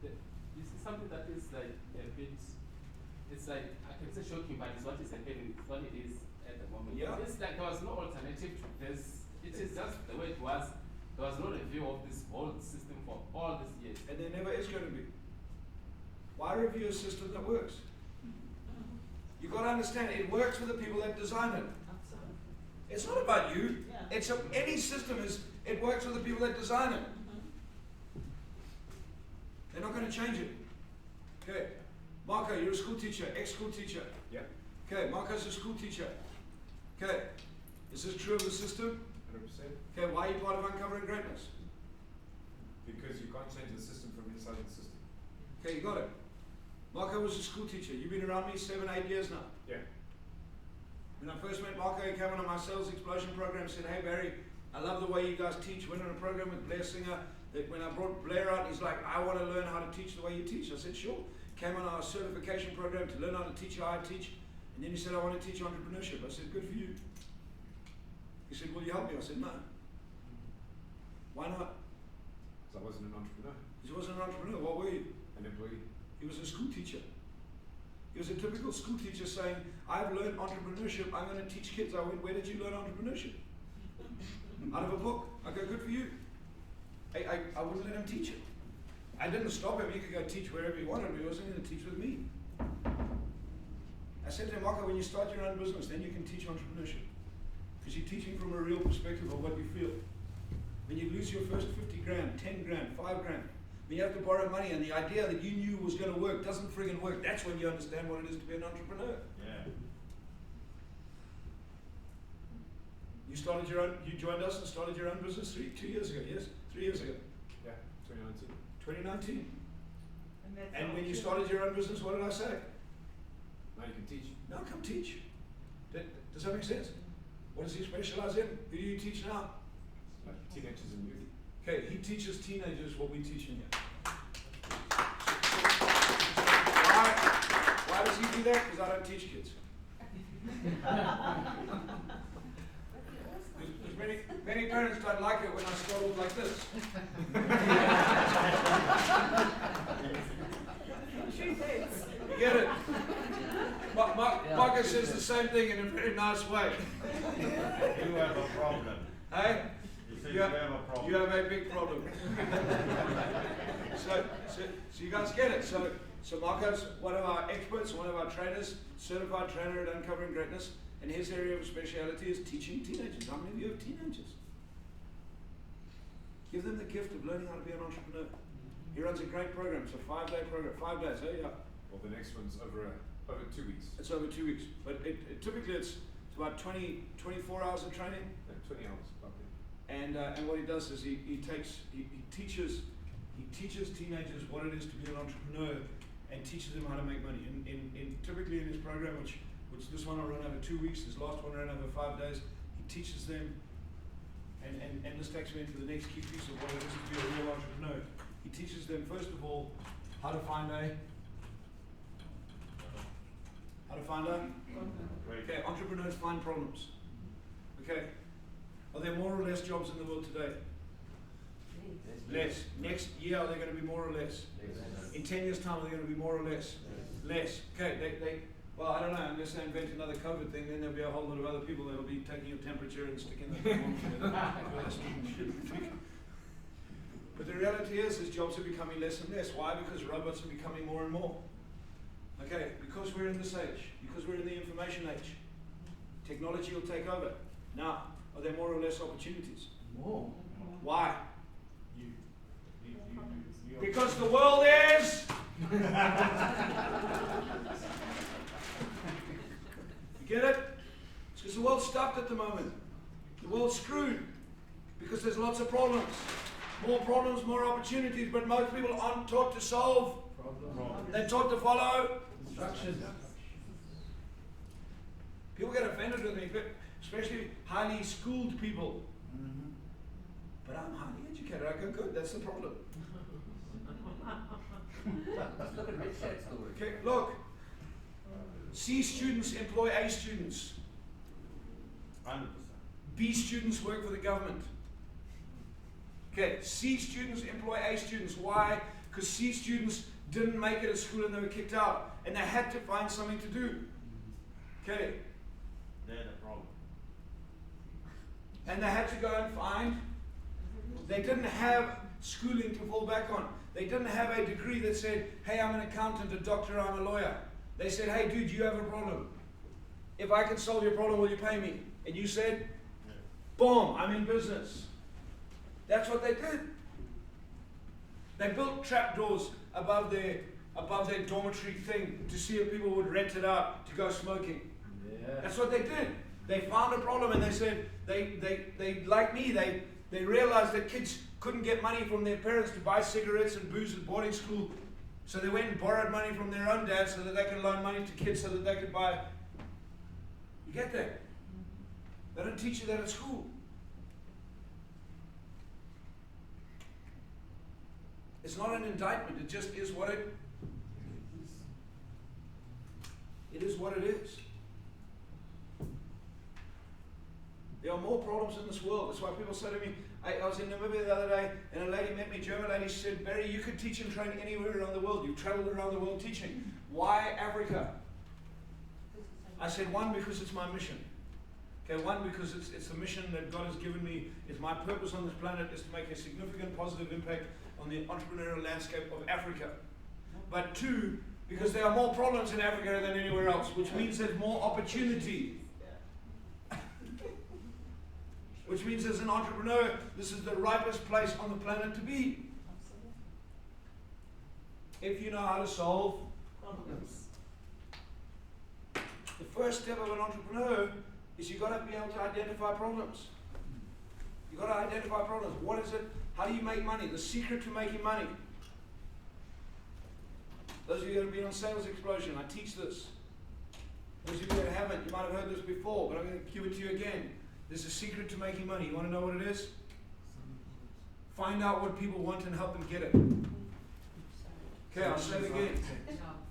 this is something that is like a bit, it's like, I can say shocking, but it's what is happening, it's what it is at the moment. Yeah. It's like there was no alternative to this. It is just the way it was. There was no review of this whole system for all these years. And there never is going to be. Why review a system that works? You've got to understand, it works for the people that design it. It's not about you. Yeah. Any system it works for the people that design it. They're not going to change it. Okay. Marco, you're a school teacher, ex-school teacher. Yeah. Okay, Marco's a school teacher. Okay. Is this true of the system? 100%. Okay, why are you part of Uncovering Greatness? Because you can't change the system from inside the system. Okay, you got it. Marco was a school teacher. You've been around me 7-8 years now. Yeah. When I first met Marco, he came on my sales explosion program and said, "Hey Barry, I love the way you guys teach." Went on a program with Blair Singer. That when I brought Blair out, he's like, "I want to learn how to teach the way you teach." I said, "Sure." Came on our certification program to learn how to teach how I teach. And then he said, "I want to teach entrepreneurship." I said, "Good for you." He said, "Will you help me?" I said, "No." Why not? So I wasn't an entrepreneur, He wasn't an entrepreneur. What were you? an employee. He was a school teacher. He was a typical school teacher saying, "I've learned entrepreneurship. I'm going to teach kids." I went, "Where did you learn entrepreneurship?" "Out of a book." I go, "Good for you." I wouldn't let him teach it. I didn't stop him. He could go teach wherever he wanted, but he wasn't going to teach with me. I said to him, "Marco, when you start your own business, then you can teach entrepreneurship. Because you're teaching from a real perspective of what you feel. When you lose your first 50 grand, 10 grand, 5 grand, when you have to borrow money and the idea that you knew was going to work doesn't friggin' work, that's when you understand what it is to be an entrepreneur." Yeah. You joined us and started your own business 3 years ago, yes? 3 years ago. Yeah. 2019. 2019. that's And all when you true. started your own business, what did I say? Now you can teach. Now come teach. Does that make sense? What does he specialize in? Who do you teach now? Like teenagers and youth. Okay, he teaches teenagers what we teach in here. Why does he do that? Because I don't teach kids. Because many parents don't like it when I start off like this. You get it? Marcus says the same thing in a very nice way. You have a problem. Hey? You say you have a problem. You have a big problem. so you guys get it. So Marco's one of our experts, one of our trainers, certified trainer at Uncovering Greatness, and his area of speciality is teaching teenagers. How many of you have teenagers? Give them the gift of learning how to be an entrepreneur. He runs a great program. It's a 5-day program. 5 days, oh yeah. Well, the next one's over Over 2 weeks. It's over 2 weeks, but typically it's about 24 hours of training. 20 hours, probably. And what he does is he teaches teenagers what it is to be an entrepreneur, and teaches them how to make money. Typically in his program, which this one will run over 2 weeks, this last one ran over 5 days, he teaches them, and this takes me into the next key piece of what it is to be a real entrepreneur. He teaches them, first of all, how to find a. Okay, entrepreneurs find problems. Okay, are there more or less jobs in the world today? Less. Next year, are there going to be more or less? In 10 years' time, are there going to be more or less? Less. Okay, well, I don't know, unless they invent another COVID thing, then there'll be a whole lot of other people that will be taking your temperature and sticking the But the reality is jobs are becoming less and less. Why? Because robots are becoming more and more. Okay, because we're in this age, because we're in the information age, technology will take over. Now, are there more or less opportunities? More. Why? You Because the world is. You get it? It's because the world's stuffed at the moment. The world's screwed because there's lots of problems. More problems, more opportunities, but most people aren't taught to solve. They're taught to follow instructions. People get offended with me, especially highly schooled people. Mm-hmm. But I'm highly educated. I go, good, that's the problem. Look at Rich Dad's story. Okay, look. C students employ A students. 100%. B students work for the government. Okay, C students employ A students. Why? Because C students didn't make it at school and they were kicked out. And they had to find something to do. Okay. They're the problem. And they had to go and find. They didn't have schooling to fall back on. They didn't have a degree that said, hey, I'm an accountant, a doctor, I'm a lawyer. They said, hey, dude, you have a problem. If I can solve your problem, will you pay me? And you said, Yeah. boom, I'm in business. That's what they did. They built trapdoors above their dormitory thing to see if people would rent it out to go smoking. Yeah. That's what they did. They found a problem and they said, they like me, they realized that kids couldn't get money from their parents to buy cigarettes and booze at boarding school. So they went and borrowed money from their own dad so that they could loan money to kids so that they could buy. You get that? They don't teach you that at school. It's not an indictment, it just is what it is what it is. There are more problems in this world. That's why people say to me, I was in Namibia the other day, and a lady met me, German lady, she said, Barry, you could teach and train anywhere around the world. You've traveled around the world teaching. Why Africa? I said, one, because it's my mission. Okay, one, because it's the mission that God has given me. It's my purpose on this planet is to make a significant positive impact on the entrepreneurial landscape of Africa. But two, because there are more problems in Africa than anywhere else, which means there's more opportunity. Which means as an entrepreneur, this is the ripest place on the planet to be. If you know how to solve problems. The first step of an entrepreneur is you've got to be able to identify problems. You've got to identify problems. What is it? How do you make money? The secret to making money. Those of you that have been on Sales Explosion, I teach this. Those of you that haven't, you might have heard this before, but I'm going to give it to you again. There's a secret to making money. You want to know what it is? Find out what people want and help them get it. Okay, I'll say it again.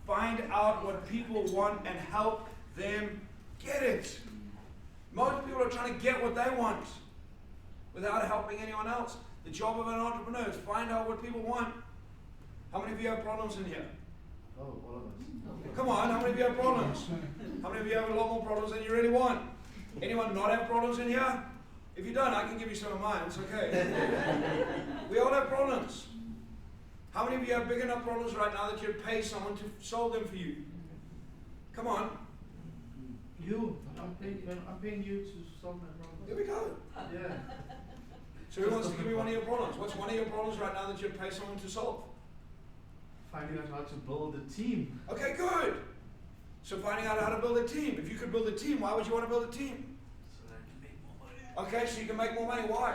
Find out what people want and help them get it. Most people are trying to get what they want without helping anyone else. The job of an entrepreneur is find out what people want. How many of you have problems in here? Oh, all of us. Come on, how many of you have problems? How many of you have a lot more problems than you really want? Anyone not have problems in here? If you don't, I can give you some of mine. It's okay. We all have problems. How many of you have big enough problems right now that you'd pay someone to solve them for you? Come on. You. I'm paying you to solve my problem. There we go. Yeah. So who wants to give me one of your problems? What's one of your problems right now that you'd pay someone to solve? Finding out how to build a team. Okay, good. So finding out how to build a team. If you could build a team, why would you want to build a team? So that I can make more money. Okay, so you can make more money. Why?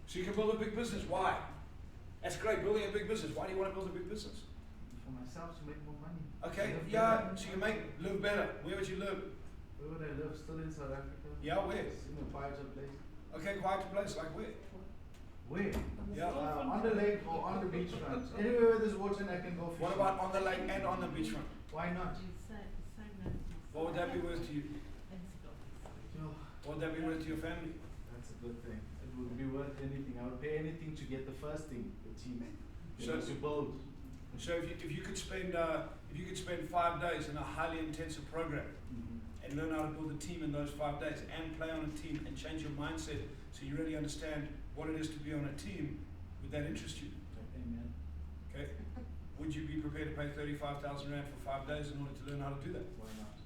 So you can build a big business. Why? That's great, building a big business. Why do you want to build a big business? For myself, to make more money. Okay, Live yeah, better. so you can live better. Where would you live? Where would I live? Still in South Africa? Yeah, where? In a quieter place. Okay, quiet place, like where? Where? Yeah. On the lake or on the beachfront. Anywhere where there's water and I can go fishing. What about on the lake and on the beachfront? Why not? What would that be worth to you? Yo, What would that be worth to your family? that's a good thing. It would be worth anything. I would pay anything to get the first thing, the team. So- To build. So if you could spend 5 days in a highly intensive program and learn how to build a team in those 5 days and play on a team and change your mindset so you really understand what it is to be on a team, would that interest you? Amen. Okay? Would you be prepared to pay 35,000 Rand for 5 days in order to learn how to do that? Why not?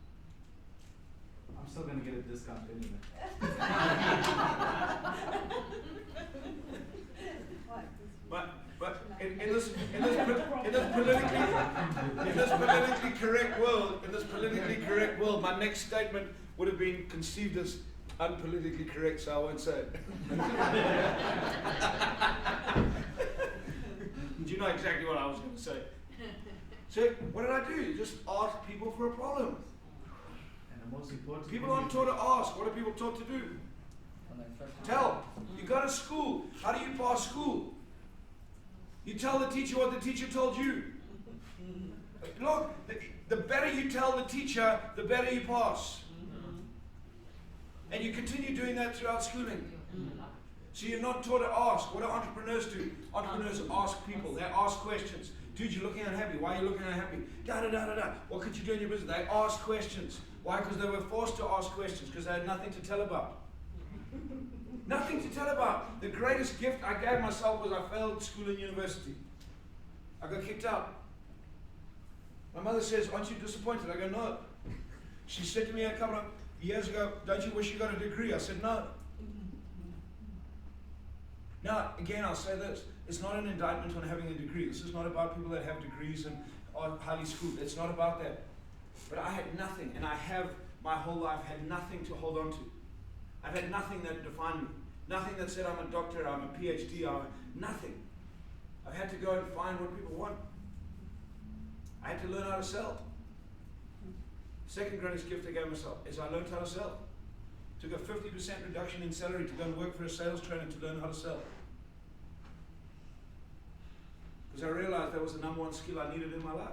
I'm still gonna get a discount anyway. But in this politically correct world, my next statement would have been conceived as unpolitically correct, so I won't say it. Do you know exactly what I was going to say? So what did I do? Just ask people for a problem. And the most important People thing aren't is- taught to ask. What are people taught to do? Tell. You go to school. How do you pass school? You tell the teacher what the teacher told you. Look, the better you tell the teacher, the better you pass. And you continue doing that throughout schooling. So you're not taught to ask. What do entrepreneurs do? Entrepreneurs ask people. They ask questions. Dude, you're looking unhappy. Why are you looking unhappy? Da da da da da. What could you do in your business? They ask questions. Why? Because they were forced to ask questions because they had nothing to tell about. Nothing to tell about. The greatest gift I gave myself was I failed school and university. I got kicked out. My mother says, aren't you disappointed? I go, no. She said to me a couple of years ago, don't you wish you got a degree? I said, no. Now, again, I'll say this. It's not an indictment on having a degree. This is not about people that have degrees and are highly schooled. It's not about that. But I had nothing, and I have my whole life had nothing to hold on to. I've had nothing that defined me. Nothing that said I'm a doctor, I'm a PhD, nothing. I've had to go and find what people want. I had to learn how to sell. Second greatest gift I gave myself is I learned how to sell. Took a 50% reduction in salary to go and work for a sales trainer to learn how to sell. Because I realized that was the number one skill I needed in my life.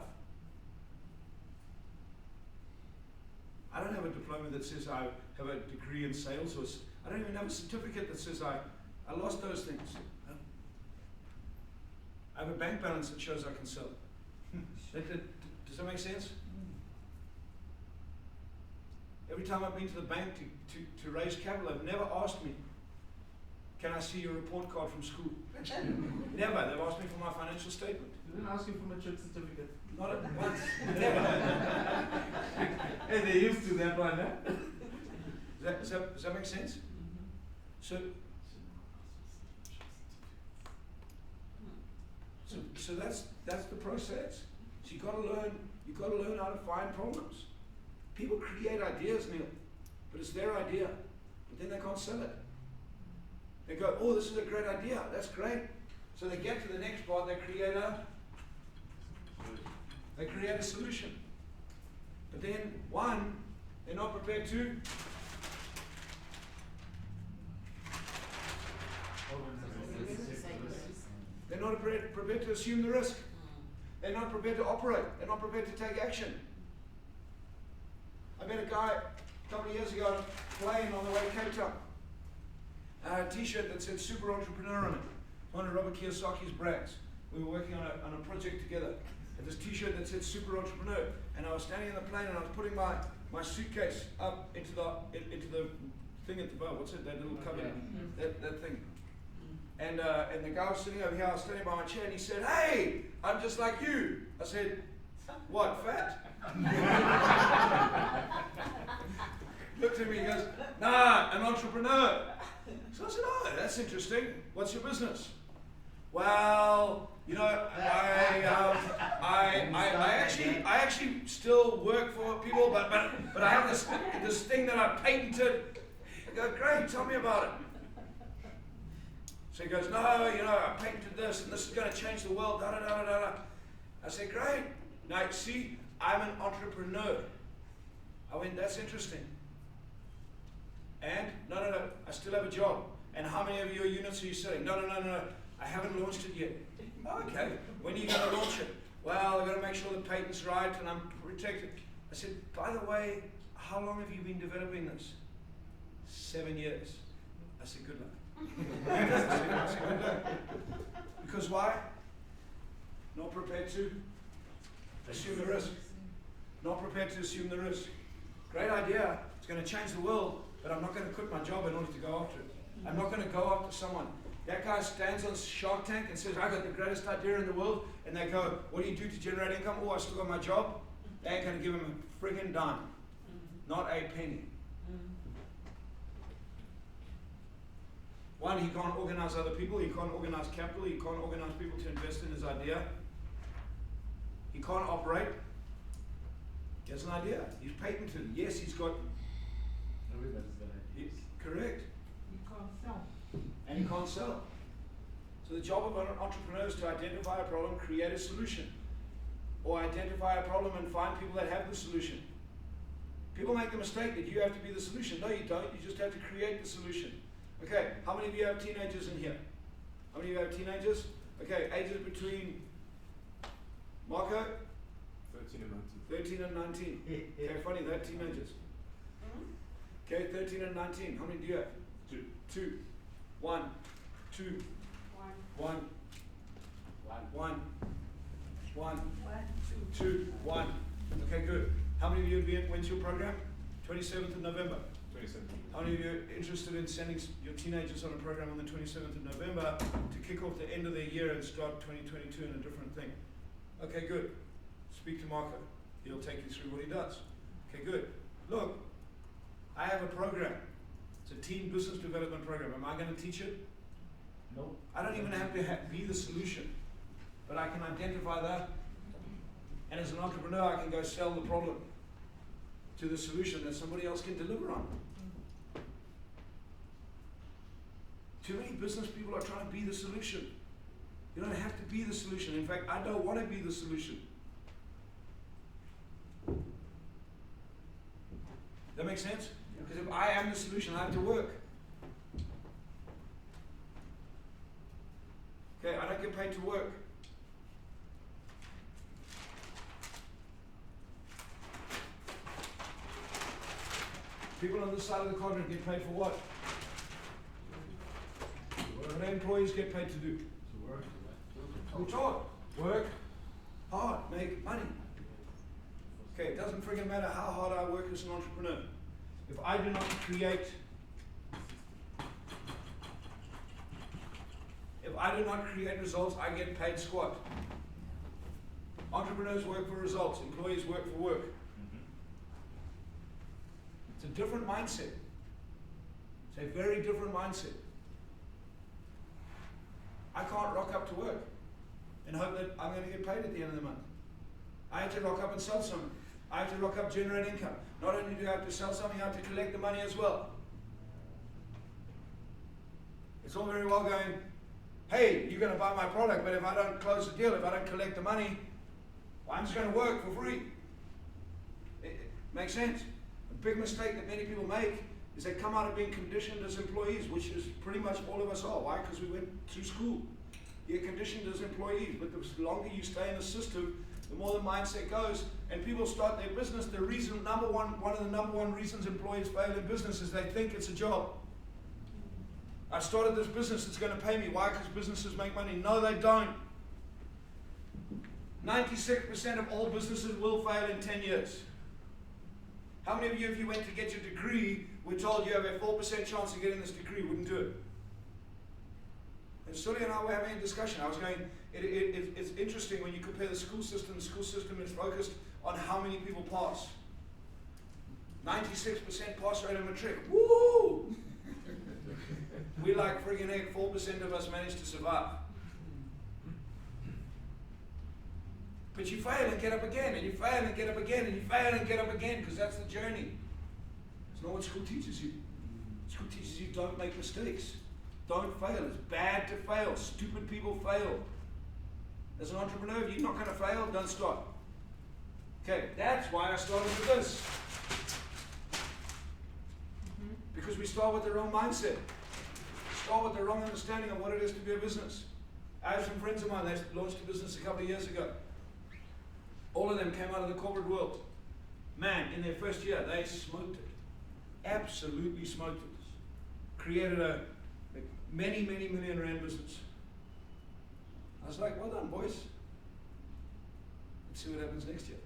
I don't have a diploma that says I have a degree in sales, or I don't even have a certificate that says I lost those things. I have a bank balance that shows I can sell. Does that make sense? Every time I've been to the bank to raise capital, they've never asked me, can I see your report card from school? Never. They've asked me for my financial statement. They didn't ask you for matric certificate. Not at once. Never. Hey, they used to that one, huh? Does that make sense? So that's the process. So you've got to learn how to find problems. People create ideas, Neil, but it's their idea, but then they can't sell it. They go, oh, this is a great idea, that's great. So they get to the next part, they create a solution. But then, one, they're not prepared to They're not prepared to assume the risk. They're not prepared to operate. They're not prepared to take action. I met a guy a couple of years ago on a plane on the way to Cape Town. A t-shirt that said Super Entrepreneur on it. One of Robert Kiyosaki's brands. We were working on a project together. And this t-shirt that said Super Entrepreneur. And I was standing in the plane and I was putting my suitcase up into the thing at the bow. What's it? That little cupboard. That thing. And the guy was sitting over here, I was standing by my chair, and he said, hey, I'm just like you. I said, what, fat? Looked at me, he goes, nah, an entrepreneur. So I said, oh, that's interesting. What's your business? Well, you know, I actually still work for people, but I have this thing that I patented. I go, great, tell me about it. So he goes, no, you know, I patented this, and this is going to change the world, da da da da da. I said, great. Now, see, I'm an entrepreneur. I went, that's interesting. And, no, I still have a job. And how many of your units are you selling? No, I haven't launched it yet. Okay, when are you going to launch it? Well, I've got to make sure the patent's right and I'm protected. I said, by the way, how long have you been developing this? 7 years. I said, good luck. I said, good luck. Because why? Not prepared to assume the risk. Not prepared to assume the risk. Great idea. It's going to change the world, but I'm not going to quit my job in order to go after it. I'm not going to go after someone. That guy stands on Shark Tank and says, I got the greatest idea in the world. And they go, what do you do to generate income? Oh, I still got my job. They ain't going to give him a friggin' dime. Not a penny. One, he can't organize other people. He can't organize capital. He can't organize people to invest in his idea. He can't operate. He has an idea. He's patented. Yes, he's got... Everybody's got ideas. Correct. You can't sell. And he can't sell. So the job of an entrepreneur is to identify a problem, create a solution. Or identify a problem and find people that have the solution. People make the mistake that you have to be the solution. No, you don't. You just have to create the solution. Okay, how many of you have teenagers in here? How many of you have teenagers? Okay, ages between Marco? 13 and 13 and 19. Okay, funny, they're teenagers. Okay, 13 and 19. How many do you have? 2. 1. 2. 1. 1. 1. 2. 1. Okay, good. How many of you went to your program? 27th of November. 27. How many of you are interested in sending your teenagers on a program on the 27th of November to kick off the end of their year and start 2022 in a different thing? Okay, good. Speak to Marco. He'll take you through what he does. Okay, good. Look, I have a program. It's a team business development program. Am I going to teach it? No. I don't even have to be the solution, but I can identify that. And as an entrepreneur, I can go sell the problem to the solution that somebody else can deliver on. Too many business people are trying to be the solution. You don't have to be the solution. In fact, I don't want to be the solution. That makes sense? Because if I am the solution, I have to work. Okay, I don't get paid to work. People on this side of the quadrant get paid for what? What do employees get paid to do? To work. Which hard. Work hard, make money. Okay, it doesn't friggin' matter how hard I work as an entrepreneur. If I do not create results, I get paid squat. Entrepreneurs work for results, employees work for work. It's a different mindset. It's a very different mindset. I can't rock up to work and hope that I'm going to get paid at the end of the month. I have to rock up and sell something. I have to rock up, generate income. Not only do I have to sell something, I have to collect the money as well. It's all very well going, hey, you're going to buy my product, but if I don't close the deal, if I don't collect the money, well, I'm just going to work for free. It makes sense? A big mistake that many people make is they come out of being conditioned as employees, which is pretty much all of us are. Why? Because we went through school. You're conditioned as employees, but the longer you stay in the system, the more the mindset goes, and people start their business. The reason, one of the number one reasons employees fail in business is they think it's a job. I started this business, it's going to pay me. Why? Because businesses make money. No, they don't. 96% of all businesses will fail in 10 years. How many of you, if you went to get your degree, were told you have a 4% chance of getting this degree, wouldn't do it? And Sully and I were having a discussion. I was going, it's interesting when you compare the school system. The school system is focused on how many people pass. 96% pass rate of matric. Woo! We like friggin' heck, 4% of us manage to survive. But you fail and get up again, and you fail and get up again, and you fail and get up again, because that's the journey. It's not what school teaches you. School teaches you don't make mistakes. Don't fail. It's bad to fail. Stupid people fail. As an entrepreneur, if you're not going to fail, don't start. Okay, that's why I started with this. Because we start with the wrong mindset. Start with the wrong understanding of what it is to be a business. I have some friends of mine, they launched a business a couple of years ago. All of them came out of the corporate world. Man, in their first year, they smoked it. Absolutely smoked it. Created a many million rand business. I was like, well done, boys. Let's see what happens next year.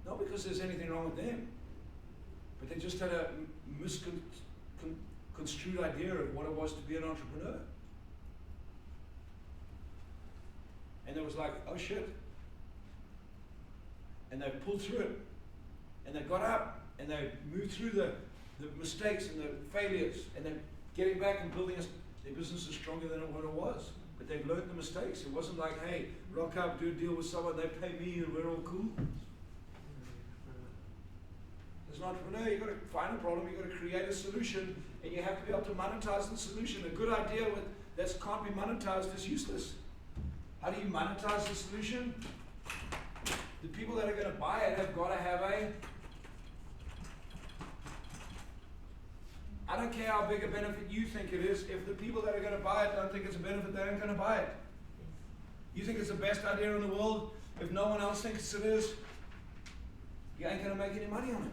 Not because there's anything wrong with them, but they just had a misconstrued idea of what it was to be an entrepreneur. And it was like, oh shit. And they pulled through it. And they got up and they moved through the mistakes and the failures, and they're getting back and building their business is stronger than what it was. But they've learned the mistakes. It wasn't like, hey, rock up, do a deal with someone, they pay me and we're all cool. As an entrepreneur, you've got to find a problem, you've got to create a solution, and you have to be able to monetize the solution. A good idea that can't be monetized is useless. How do you monetize the solution? The people that are going to buy it have got to have I don't care how big a benefit you think it is. If the people that are going to buy it don't think it's a benefit, they aren't going to buy it. You think it's the best idea in the world. If no one else thinks it is, you ain't going to make any money on it.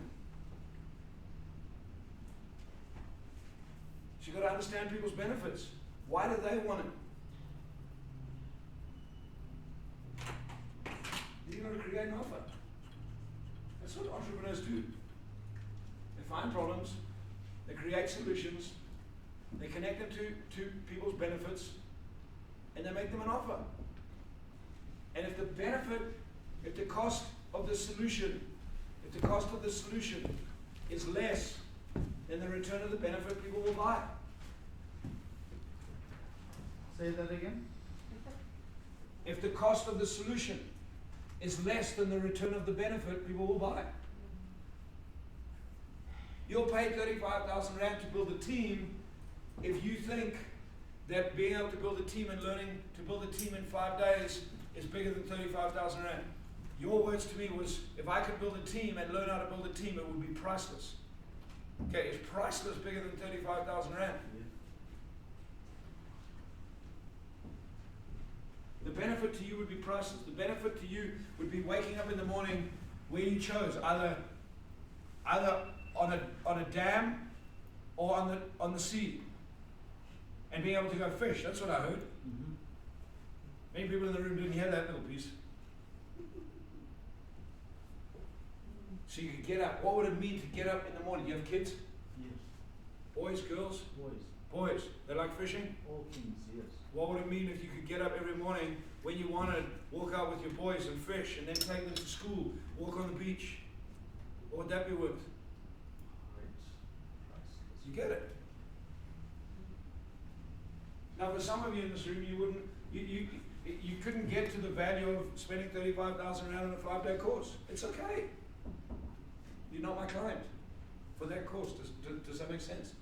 So you've got to understand people's benefits. Why do they want it? You've got to create an offer. That's what entrepreneurs do. They find problems, they create solutions, they connect them to people's benefits, and they make them an offer. And if the cost of the solution is less than the return of the benefit, people will buy. Say that again. If the cost of the solution is less than the return of the benefit, people will buy. You'll pay 35,000 Rand to build a team if you think that being able to build a team and learning to build a team in 5 days is bigger than 35,000 Rand. Your words to me was, if I could build a team and learn how to build a team, it would be priceless. Okay, is priceless bigger than 35,000 Rand? Yeah. The benefit to you would be priceless. The benefit to you would be waking up in the morning where you chose, either on a dam or on the sea, and being able to go fish. That's what I heard. Mm-hmm. Many people in the room didn't hear that little piece. So you could get up. What would it mean to get up in the morning? You have kids? Yes. Boys, girls? Boys. Boys. They like fishing? All kings, yes. What would it mean if you could get up every morning when you wanted, walk out with your boys and fish, and then take them to school, walk on the beach? What would that be worth? Right. Priceless. You get it. Now, for some of you in this room, you couldn't get to the value of spending 35,000 Rand on a 5-day course. It's okay. You're not my client for that course. Does that make sense?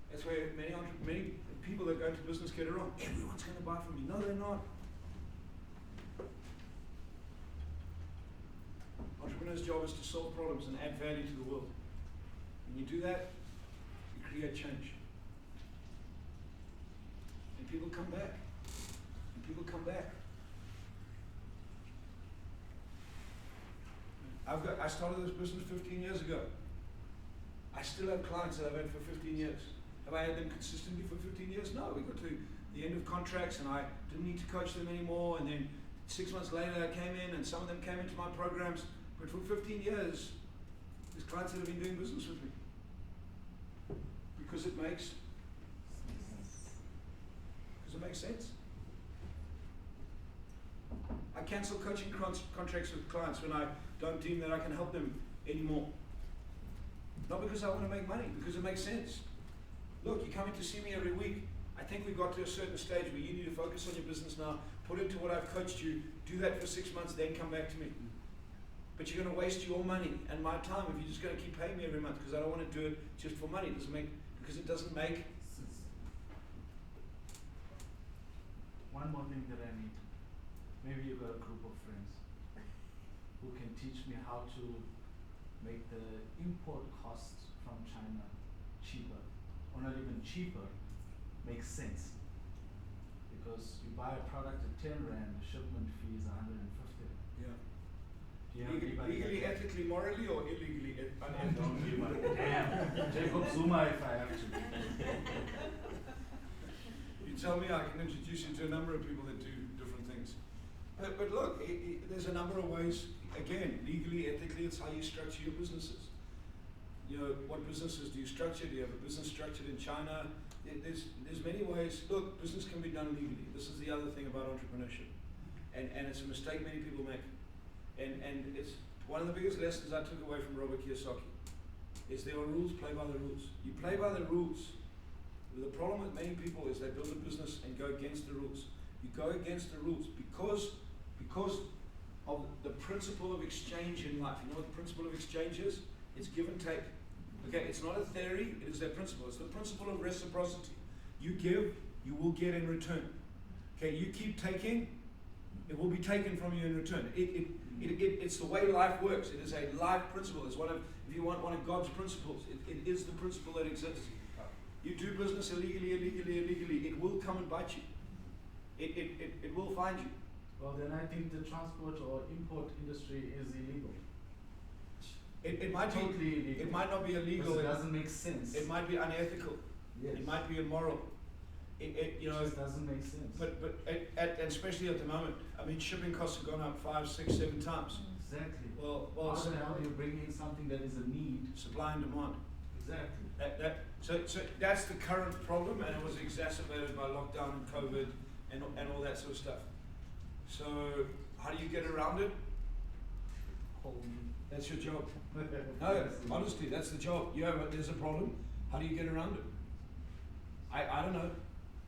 That's where many people that go into business get it wrong. Everyone's going to buy from me. No, they're not. Entrepreneur's job is to solve problems and add value to the world. When you do that, you create change. And people come back. And people come back. I started this business 15 years ago. I still have clients that I've had for 15 years. Have I had them consistently for 15 years? No, we got to the end of contracts and I didn't need to coach them anymore, and then 6 months later I came in and some of them came into my programs, but for 15 years, there's clients that have been doing business with me. Because it makes sense. I cancel coaching contracts with clients when I don't deem that I can help them anymore. Not because I want to make money, because it makes sense. Look, you're coming to see me every week. I think we've got to a certain stage where you need to focus on your business now, put into what I've coached you, do that for 6 months, then come back to me. But you're going to waste your money and my time if you're just going to keep paying me every month, because I don't want to do it just for money. Because it doesn't make sense. One more thing that I need. Maybe you've got a group of friends who can teach me how to make the import costs from China cheaper, or not even cheaper, makes sense. Because you buy a product at 10 Rand, the shipment fee is 150. yeah. Do you have anybody Legally, like that? ethically, morally, or illegally, Don't give a damn. Jacob Zuma if I have to. You tell me, I can introduce you to a number of people that do different things. But look, there's a number of ways. Again, legally, ethically, it's how you structure your businesses. You know, what businesses do you structure? Do you have a business structured in China? There's many ways. Look, business can be done legally. This is the other thing about entrepreneurship, and it's a mistake many people make. And it's one of the biggest lessons I took away from Robert Kiyosaki. Is there are rules, play by the rules. You play by the rules. The problem with many people is they build a business and go against the rules. You go against the rules because of the principle of exchange in life. You know what the principle of exchange is? It's give and take. Okay, it's not a theory, it is their principle. It's the principle of reciprocity. You give, you will get in return. Okay, you keep taking, it will be taken from you in return. It's the way life works. It is a life principle. It's one of, if you want one of God's principles, it is the principle that exists. You do business illegally, it will come and bite you. It will find you. Well, then I think the transport or import industry is illegal. It might Totally be, illegal. it might not be illegal. Because it doesn't make sense. It might be unethical. Yes. It might be immoral. You know, It just doesn't make sense. but and especially at the moment, I mean, shipping costs have gone up 5, 6, 7 times. Exactly. Well, How the hell do you bring in something that is a need? supply and demand. Exactly. So that's the current problem, and it was exacerbated by lockdown and COVID and all that sort of stuff. So how do you get around it? That's your job. No, honestly, that's the job. There's a problem. How do you get around it? I don't know.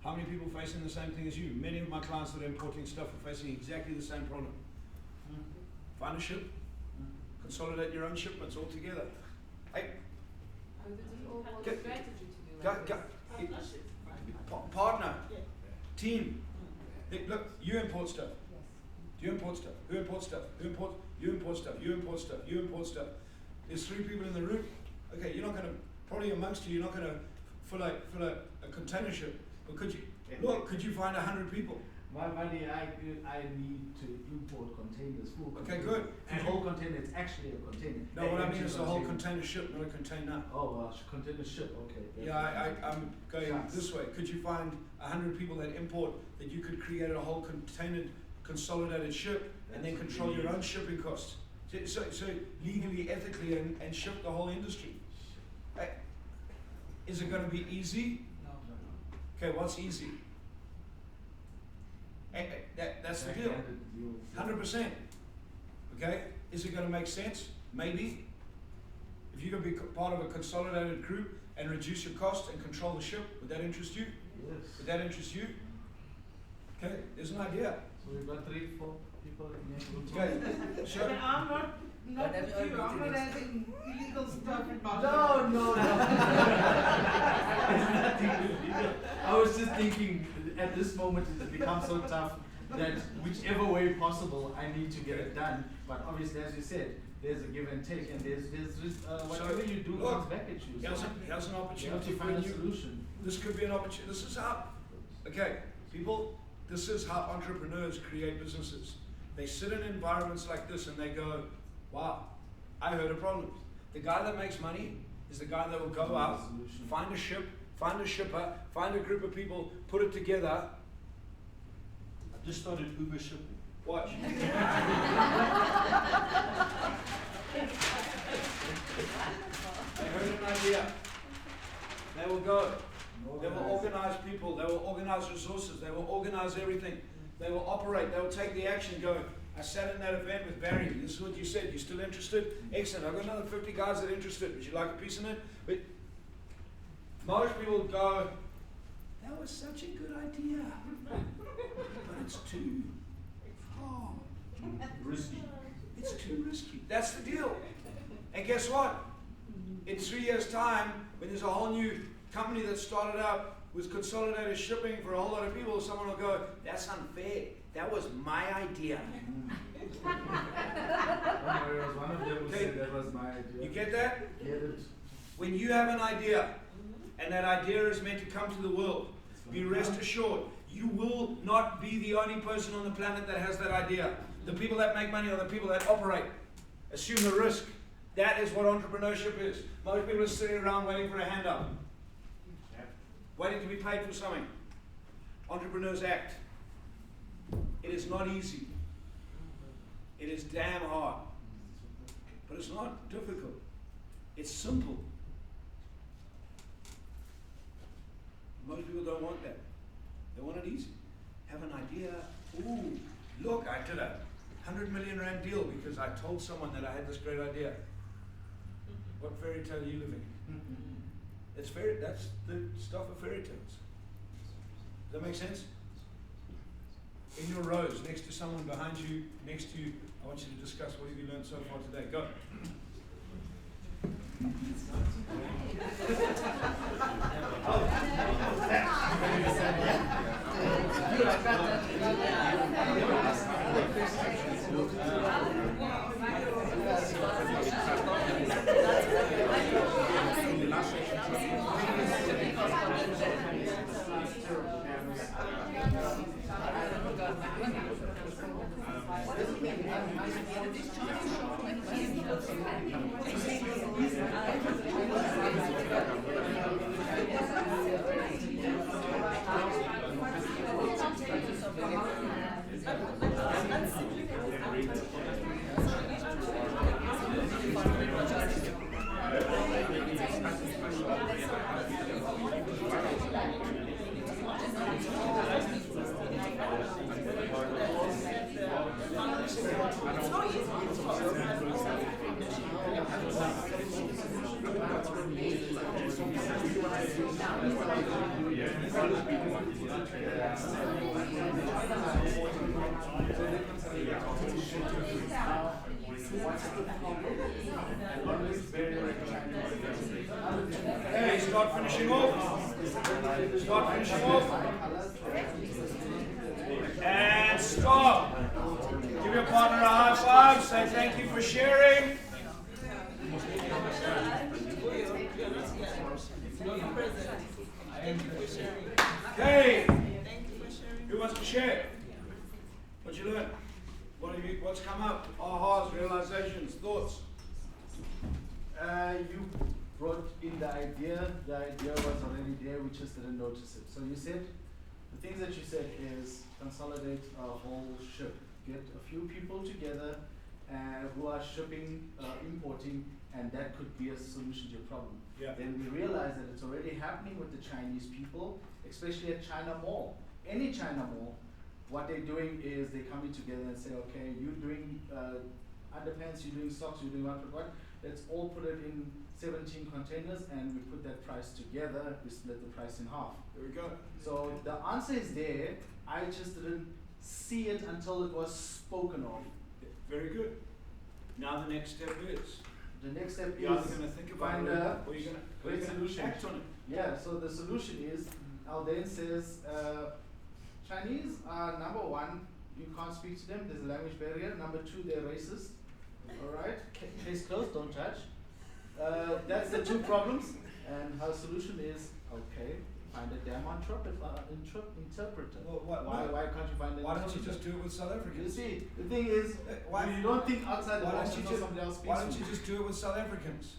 How many people facing the same thing as you? Many of my clients that are importing stuff are facing exactly the same problem. Find a ship, consolidate your own shipments all together. Hey, And this is all one Get- strategy to do go- like go- this. Partnership. partner, Yeah. team. Look, you import stuff. Yes. Do you import stuff? Who imports stuff? Who imports? You import stuff. You import stuff. You import stuff. There's 3 people in the room. Okay, you're not going to, probably amongst you're not going to fill a container ship. But could you find 100 people? My money, I need to import containers, full Okay, containers. good. And whole container, it's actually a container. No, what I mean is the whole container. container ship, not a container. Oh, container ship, okay. Yeah, I'm going Shucks. this way. Could you find 100 people that import that you could create a whole consolidated ship and then That's control your brilliant. own shipping costs? So legally, ethically, and ship the whole industry. Is it going to be easy? No. Okay, what's easy? That's the deal. 100%. Okay? Is it going to make sense? Maybe. If you can be part of a consolidated group and reduce your cost and control the ship, would that interest you? Yes. Would that interest you? Okay, there's an idea. So we've got 3, 4 people in the group. Okay, And so I'm not But with that's you. all I'm not business. having illegal stuff in my No. It's nothing illegal. I was just thinking, at this moment it's become so tough that whichever way possible, I need to get it done. But obviously, as you said, there's a give and take, and there's just whatever you do look, comes back at you. here's So an you have opportunity to for find a you. solution. This could be an opportunity. This is how, okay, people, this is how entrepreneurs create businesses. They sit in environments like this and they go, wow, I heard a problem. The guy that makes money is the guy that will go out, find a ship, find a shipper, find a group of people, put it together. I just started Uber shipping. Watch. They heard an idea. They will go. They will organize people. They will organize resources. They will organize everything. They will operate. They will take the action. Go. I sat in that event with Barry. This is what you said. You still interested? Excellent. I've got another 50 guys that are interested. Would you like a piece in it? But most people go, that was such a good idea, but it's too hard. Risky. It's too risky. That's the deal. And guess what? In 3 years' time, when there's a whole new company that started out with consolidated shipping for a whole lot of people, someone will go, that's unfair. That was my idea. One of them who Okay. said that was my idea. You get that? Get it? When you have an idea, and that idea is meant to come to the world, be rest assured, you will not be the only person on the planet that has that idea. The people that make money are the people that operate. Assume the risk. That is what entrepreneurship is. Most people are sitting around waiting for a handout. Waiting to be paid for something. Entrepreneurs act. It is not easy. It is damn hard. But it's not difficult. It's simple. Most people don't want that. They want it easy. Have an idea. Ooh, look, I did a 100 million rand deal because I told someone that I had this great idea. What fairy tale are you living in? That's the stuff of fairy tales. Does that make sense? In your rows, next to someone behind you, next to you, I want you to discuss what have you learned so far today. Go. Hey, start finishing off. Start finishing off. And stop. Give your partner a high five. Say thank you for sharing. Okay. Who wants to share? What you learn? What's come up? Ahas, realizations, thoughts. You brought in the idea was already there, we just didn't notice it. So you said, the things that you said is consolidate a whole ship. Get a few people together who are shipping, importing, and that could be a solution to your problem. Yeah. Then we realized that it's already happening with the Chinese people, especially at China Mall. Any China Mall, what they're doing is they're coming together and say, okay, you're doing underpants, you're doing socks, you're doing what, let's all put it in 17 containers and we put that price together, we split the price in half. There we go. So the answer is there, I just didn't see it until it was spoken of. Very good. Now the next step is, The next step you're either is going to think about find it a or you're great going to solution. act on it. Yeah, so the solution is, Alden says, Chinese are number one, you can't speak to them, there's a language barrier. Number two, they're racist. Alright, case closed, don't touch. That's the two problems. And her solution is, okay, find a damn interpreter. Well, Why can't you find an Why don't you interpreter? just do it with South You Africans? see, the thing is, Why- you don't think outside the Why box don't you until just somebody else speaks Why don't to you just do it with South Africans?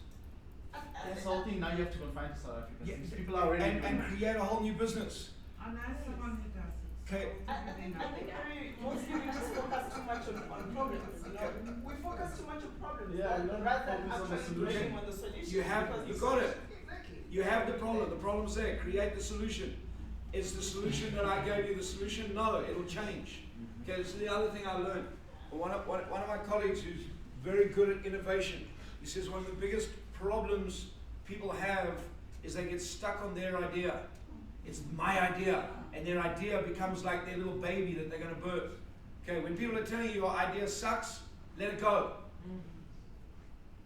That's the whole thing, now you have to confine to South Africans. These people are already and create a whole new business. And as someone who does it. Okay. I think mostly we just focus too much on problems. You know? We focus too much on problems Yeah, you don't rather than focus on the actually solution. dwelling on the solution. You have, because you the got it. solution- Exactly. You have the problem. The problem's there. Create the solution. Is the solution that I gave you the solution? No, it'll change. Okay, this is the other thing I learned. One of my colleagues who's very good at innovation, he says one of the biggest problems people have is they get stuck on their idea. It's my idea. And their idea becomes like their little baby that they're going to birth. Okay, when people are telling you your idea sucks, let it go.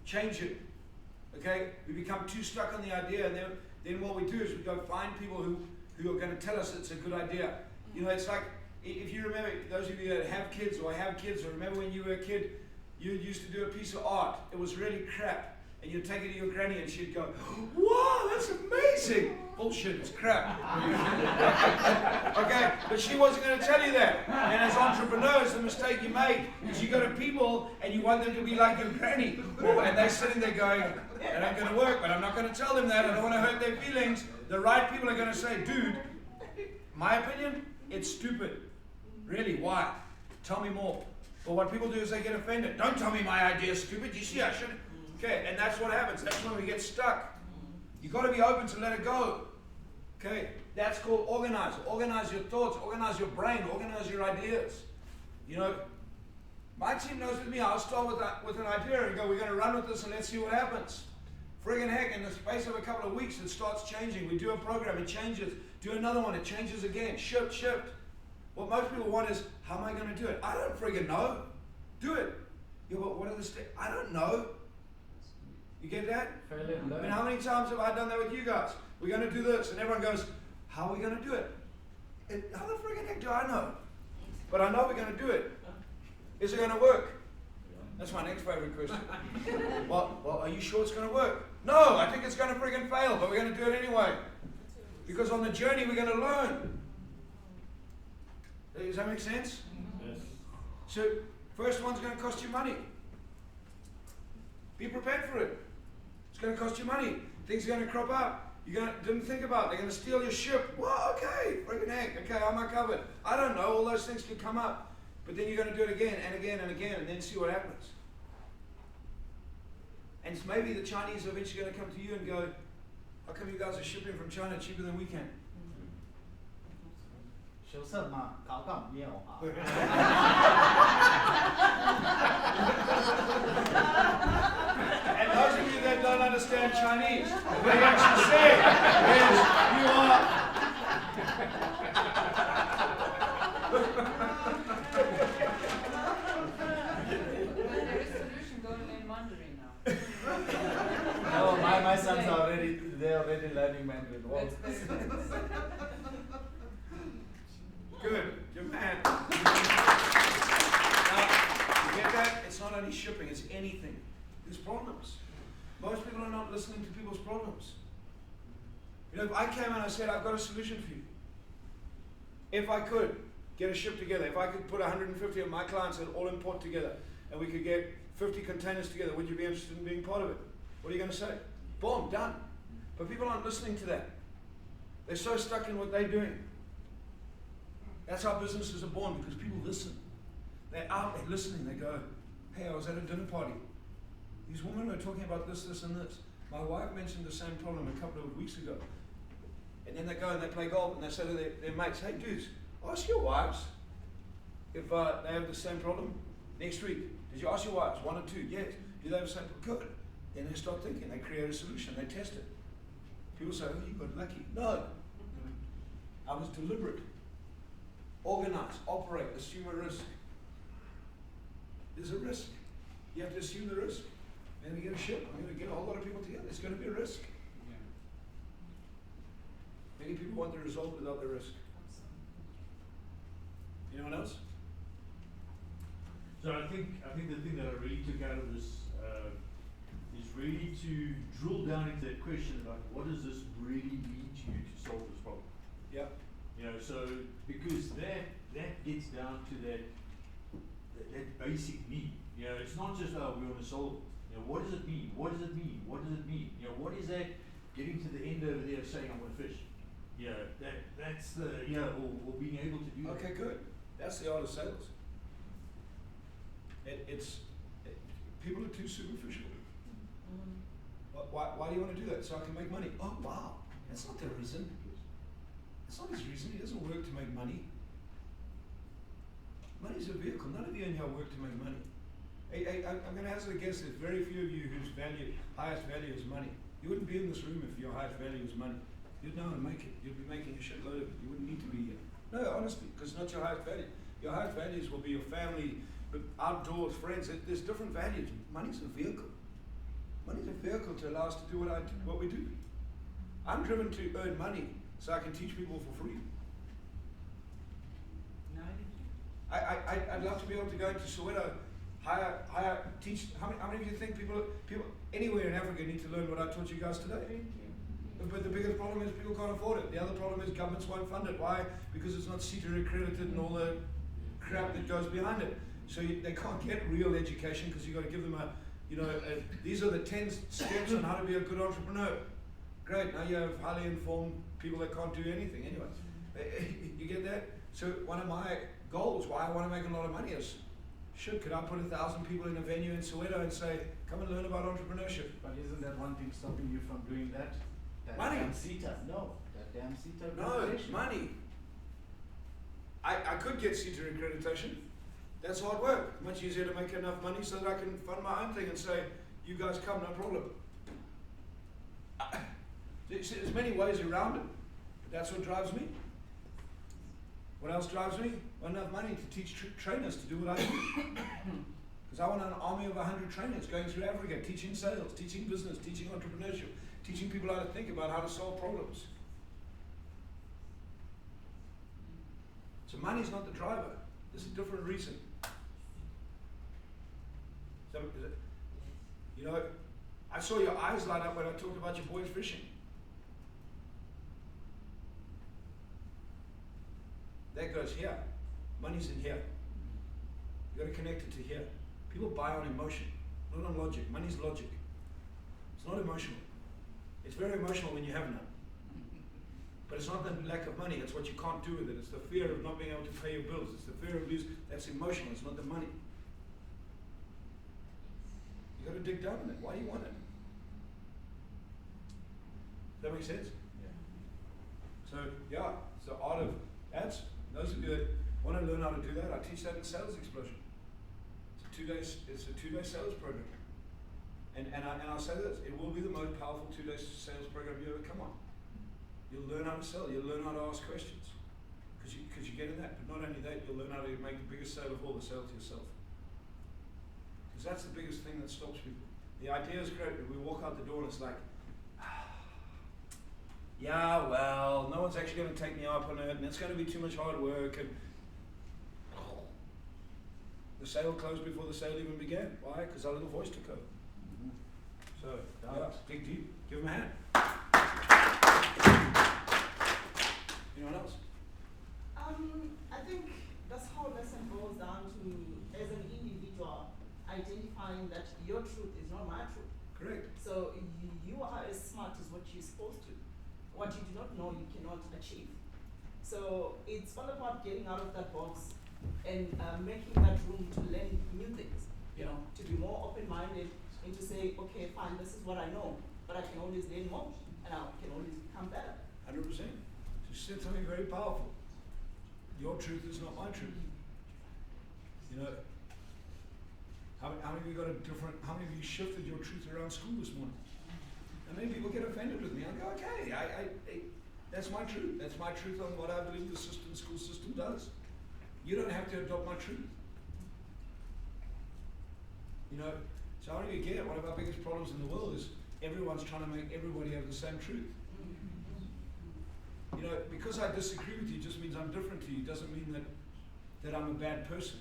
Change it. Okay, we become too stuck on the idea, and then what we do is we go find people who are going to tell us it's a good idea. You know, it's like, if you remember, those of you that have kids or have kids, or remember when you were a kid, you used to do a piece of art. It was really crap. And you'd take it to your granny and she'd go, wow, that's amazing. Bullshit, it's crap. Okay, but she wasn't going to tell you that. And as entrepreneurs, the mistake you make is you go to people and you want them to be like your granny. And they're sitting there going, that ain't going to work, but I'm not going to tell them that. I don't want to hurt their feelings. The right people are going to say, dude, my opinion, it's stupid. Really, why? Tell me more. But what people do is they get offended. Don't tell me my idea is stupid. You see, I should. Okay, and that's what happens. That's when we get stuck. You've got to be open to let it go. Okay, that's called organize. Organize your thoughts, organize your brain, organize your ideas. You know, my team knows with me, I'll start with an idea and go, we're going to run with this and let's see what happens. Friggin' heck, in the space of a couple of weeks, it starts changing. We do a program, it changes. Do another one, it changes again. Shift. What most people want is, how am I going to do it? I don't friggin' know. Do it. Yeah, but what are the steps? I don't know. You get that? I mean, how many times have I done that with you guys? We're going to do this, and everyone goes, how are we going to do it? And how the friggin' heck do I know? But I know we're going to do it. Is it going to work? That's my next favorite question. Well, are you sure it's going to work? No, I think it's going to friggin' fail, but we're going to do it anyway. Because on the journey, we're going to learn. Does that make sense? Yes. So, first one's going to cost you money. Be prepared for it. It's going to cost you money. Things are going to crop up. Didn't think about it. They're going to steal your ship. Well, okay, friggin' heck. Okay, I'm not covered. I don't know. All those things could come up. But then you're going to do it again and again and again, and then see what happens. And it's maybe the Chinese are eventually going to come to you and go, how come you guys are shipping from China cheaper than we can? 小色嘛，搞搞没有啊。 And those of you that don't understand Chinese, what they actually say is, you are... There is solution going in Mandarin now. No, my sons are already, they're already learning Mandarin. Wow. That's very good. Good, you're mad. Now, you get that? It's not only shipping, it's anything. There's problems. Most people are not listening to people's problems. You know, if I came and I said, I've got a solution for you. If I could get a ship together, if I could put 150 of my clients that all import together, and we could get 50 containers together, would you be interested in being part of it? What are you going to say? Boom, done. But people aren't listening to that. They're so stuck in what they're doing. That's how businesses are born, because people listen. They're out, they're listening, they go, hey, I was at a dinner party. These women were talking about this, this, and this. My wife mentioned the same problem a couple of weeks ago. And then they go and they play golf and they say to their mates, hey dudes, ask your wives if they have the same problem next week. Did you ask your wives? 1 or 2? Yes. Do they have the same problem? Good. Then they start thinking, they create a solution, they test it. People say, oh, you got lucky. No. I was deliberate. Organize, operate, assume a risk. There's a risk. You have to assume the risk. I'm going to get a ship. I'm going to get a whole lot of people together. It's going to be a risk. Many people want the result without the risk. Anyone else? So I think the thing that I really took out of this is really to drill down into that question about what does this really mean to you to solve this problem? Yeah. You know, so because that gets down to that basic need. You know, it's not just we want to solve it. You know, what does it mean? What does it mean? What does it mean? You know, what is that getting to the end over there saying I want to fish? You know, that's the or being able to do that. Okay, good. That's the art of sales. People are too superficial. Why do you want to do that? So I can make money. Oh wow, that's not the reason. That's not his reason. He doesn't work to make money. Money's a vehicle. None of you in here work to make money. I'm going to hazard a guess there's very few of you whose highest value is money. You wouldn't be in this room if your highest value was money. You'd know and make it. You'd be making a shitload of it. You wouldn't need to be here. No, honestly, because it's not your highest value. Your highest values will be your family, but outdoors, friends. There's different values. Money's a vehicle. Money's a vehicle to allow us to do what we do. I'm driven to earn money so I can teach people for free. No, I'd love to be able to go into Soweto, teach. How many of you think people anywhere in Africa need to learn what I taught you guys today? But the biggest problem is people can't afford it. The other problem is governments won't fund it. Why? Because it's not CETA accredited and all the crap that goes behind it. So they can't get real education because you've got to give them these are the 10 steps on how to be a good entrepreneur. Great, now you have highly informed people that can't do anything anyway. You get that? So one of my goals, why I want to make a lot of money is, could I put 1,000 people in a venue in Soweto and say, come and learn about entrepreneurship? But isn't that one thing stopping you from doing that? That Money. damn CETA. No, that damn CETA. No, accreditation. money. I could get CETA accreditation. That's hard work. Much easier to make enough money so that I can fund my own thing and say, you guys come, no problem. There's many ways around it. But that's what drives me. What else drives me? Not enough money to teach trainers to do what I do. Because I want an army of 100 trainers going through Africa, teaching sales, teaching business, teaching entrepreneurship, teaching people how to think about how to solve problems. So money's not the driver. There's a different reason. So, I saw your eyes light up when I talked about your boys fishing. That goes here. Money's in here. You've got to connect it to here. People buy on emotion, not on logic. Money's logic. It's not emotional. It's very emotional when you have none. But it's not the lack of money, it's what you can't do with it. It's the fear of not being able to pay your bills. It's the fear of losing. That's emotional, it's not the money. You got to dig down in it. Why do you want it? Does that make sense? Yeah. So it's the art of ads. Those of you that want to learn how to do that, I teach that in Sales Explosion. It's a 2-day sales program. And I'll say this, it will be the most powerful 2-day sales program you ever come on. You'll learn how to sell, you'll learn how to ask questions. Because you get in that, but not only that, you'll learn how to make the biggest sale of all, the sale to yourself. Because that's the biggest thing that stops people. The idea is great, but we walk out the door and it's like, yeah, well, no one's actually going to take me up on it, and it's going to be too much hard work, and the sale closed before the sale even began. Why? Because our little voice took over. So, dig deep, give them a hand. Anyone else? I think this whole lesson boils down to, as an individual, identifying that your truth is not my truth. Correct. So you are as smart as what you're supposed to. What you do not know, you cannot achieve. So it's all about getting out of that box and making that room to learn new things. To be more open-minded and to say, okay, fine, this is what I know, but I can always learn more, and I can always become better. 100%. You said something very powerful. Your truth is not my truth. How many of you how many of you shifted your truth around school this morning? And many people get offended with me. I go, okay, that's my truth. That's my truth on what I believe the school system does. You don't have to adopt my truth. So how do you get it? One of our biggest problems in the world is everyone's trying to make everybody have the same truth. Because I disagree with you just means I'm different to you. It doesn't mean that I'm a bad person.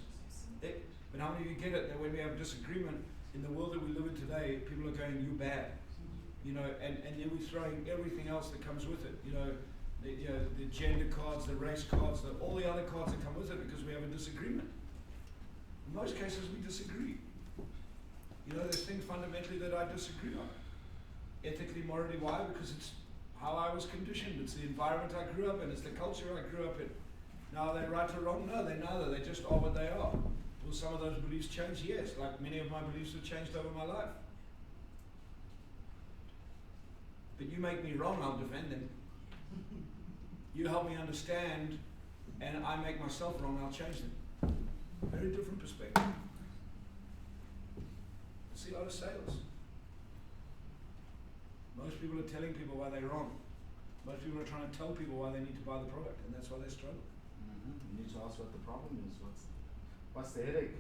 But how many of you get it that when we have disagreement in the world that we live in today, people are going, you're bad. And then we're throwing everything else that comes with it. The gender cards, the race cards, all the other cards that come with it because we have a disagreement. In most cases, we disagree. There's things fundamentally that I disagree on. Ethically, morally, why? Because it's how I was conditioned. It's the environment I grew up in. It's the culture I grew up in. Now, are they right or wrong? No, they're neither. They just are what they are. Will some of those beliefs change? Yes. Like many of my beliefs have changed over my life. But you make me wrong, I'll defend them. You help me understand, and I make myself wrong, I'll change them. Very different perspective. I see a lot of sales. Most people are telling people why they're wrong. Most people are trying to tell people why they need to buy the product, and that's why they struggle. You need to ask what the problem is. What's the headache?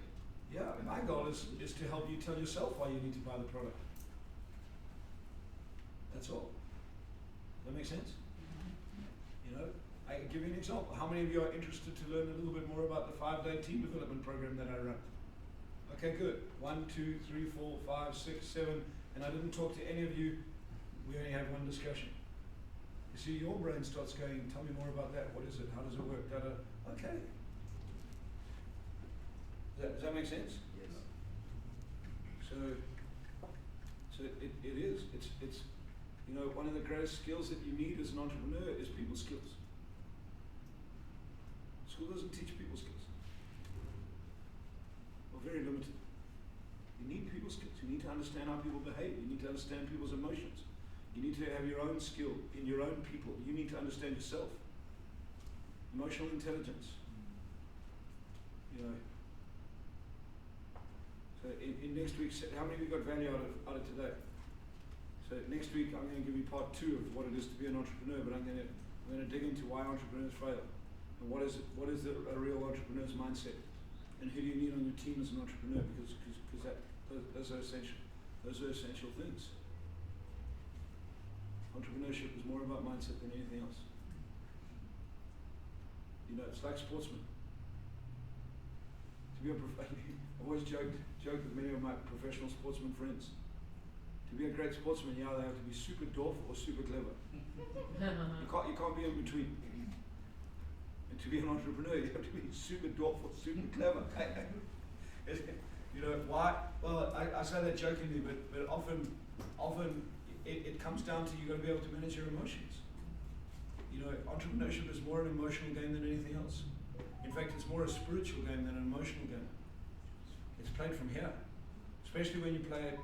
Yeah, my goal is to help you tell yourself why you need to buy the product. That's all. Does that make sense? You know, I can give you an example. How many of you are interested to learn a little bit more about the 5-day team development program that I run? Okay, good. 1, 2, 3, 4, 5, 6, 7, and I didn't talk to any of you. We only have one discussion. You see, your brain starts going, tell me more about that. What is it? How does it work? Da-da. Okay. Does that make sense? Yes. So it is. It's you know, one of the greatest skills that you need as an entrepreneur is people skills. School doesn't teach people skills. Or very limited. You need people skills. You need to understand how people behave. You need to understand people's emotions. You need to have your own skill in your own people. You need to understand yourself. Emotional intelligence. You know. So in next week, how many of you got value out of today? So next week I'm going to give you part 2 of what it is to be an entrepreneur, but I'm going to dig into why entrepreneurs fail, and what is a real entrepreneur's mindset, and who do you need on your team as an entrepreneur, because those are essential. Those are essential things. Entrepreneurship is more about mindset than anything else. You know, it's like sportsmen. To be I've always joked with many of my professional sportsman friends. To be a great sportsman, they have to be super dwarf or super clever. You can't be in between. And to be an entrepreneur, you have to be super dwarf or super clever. You know why? Well, I say that jokingly, but often it comes down to you got to be able to manage your emotions. You know, entrepreneurship is more an emotional game than anything else. In fact, it's more a spiritual game than an emotional game. It's played from here, especially when you play it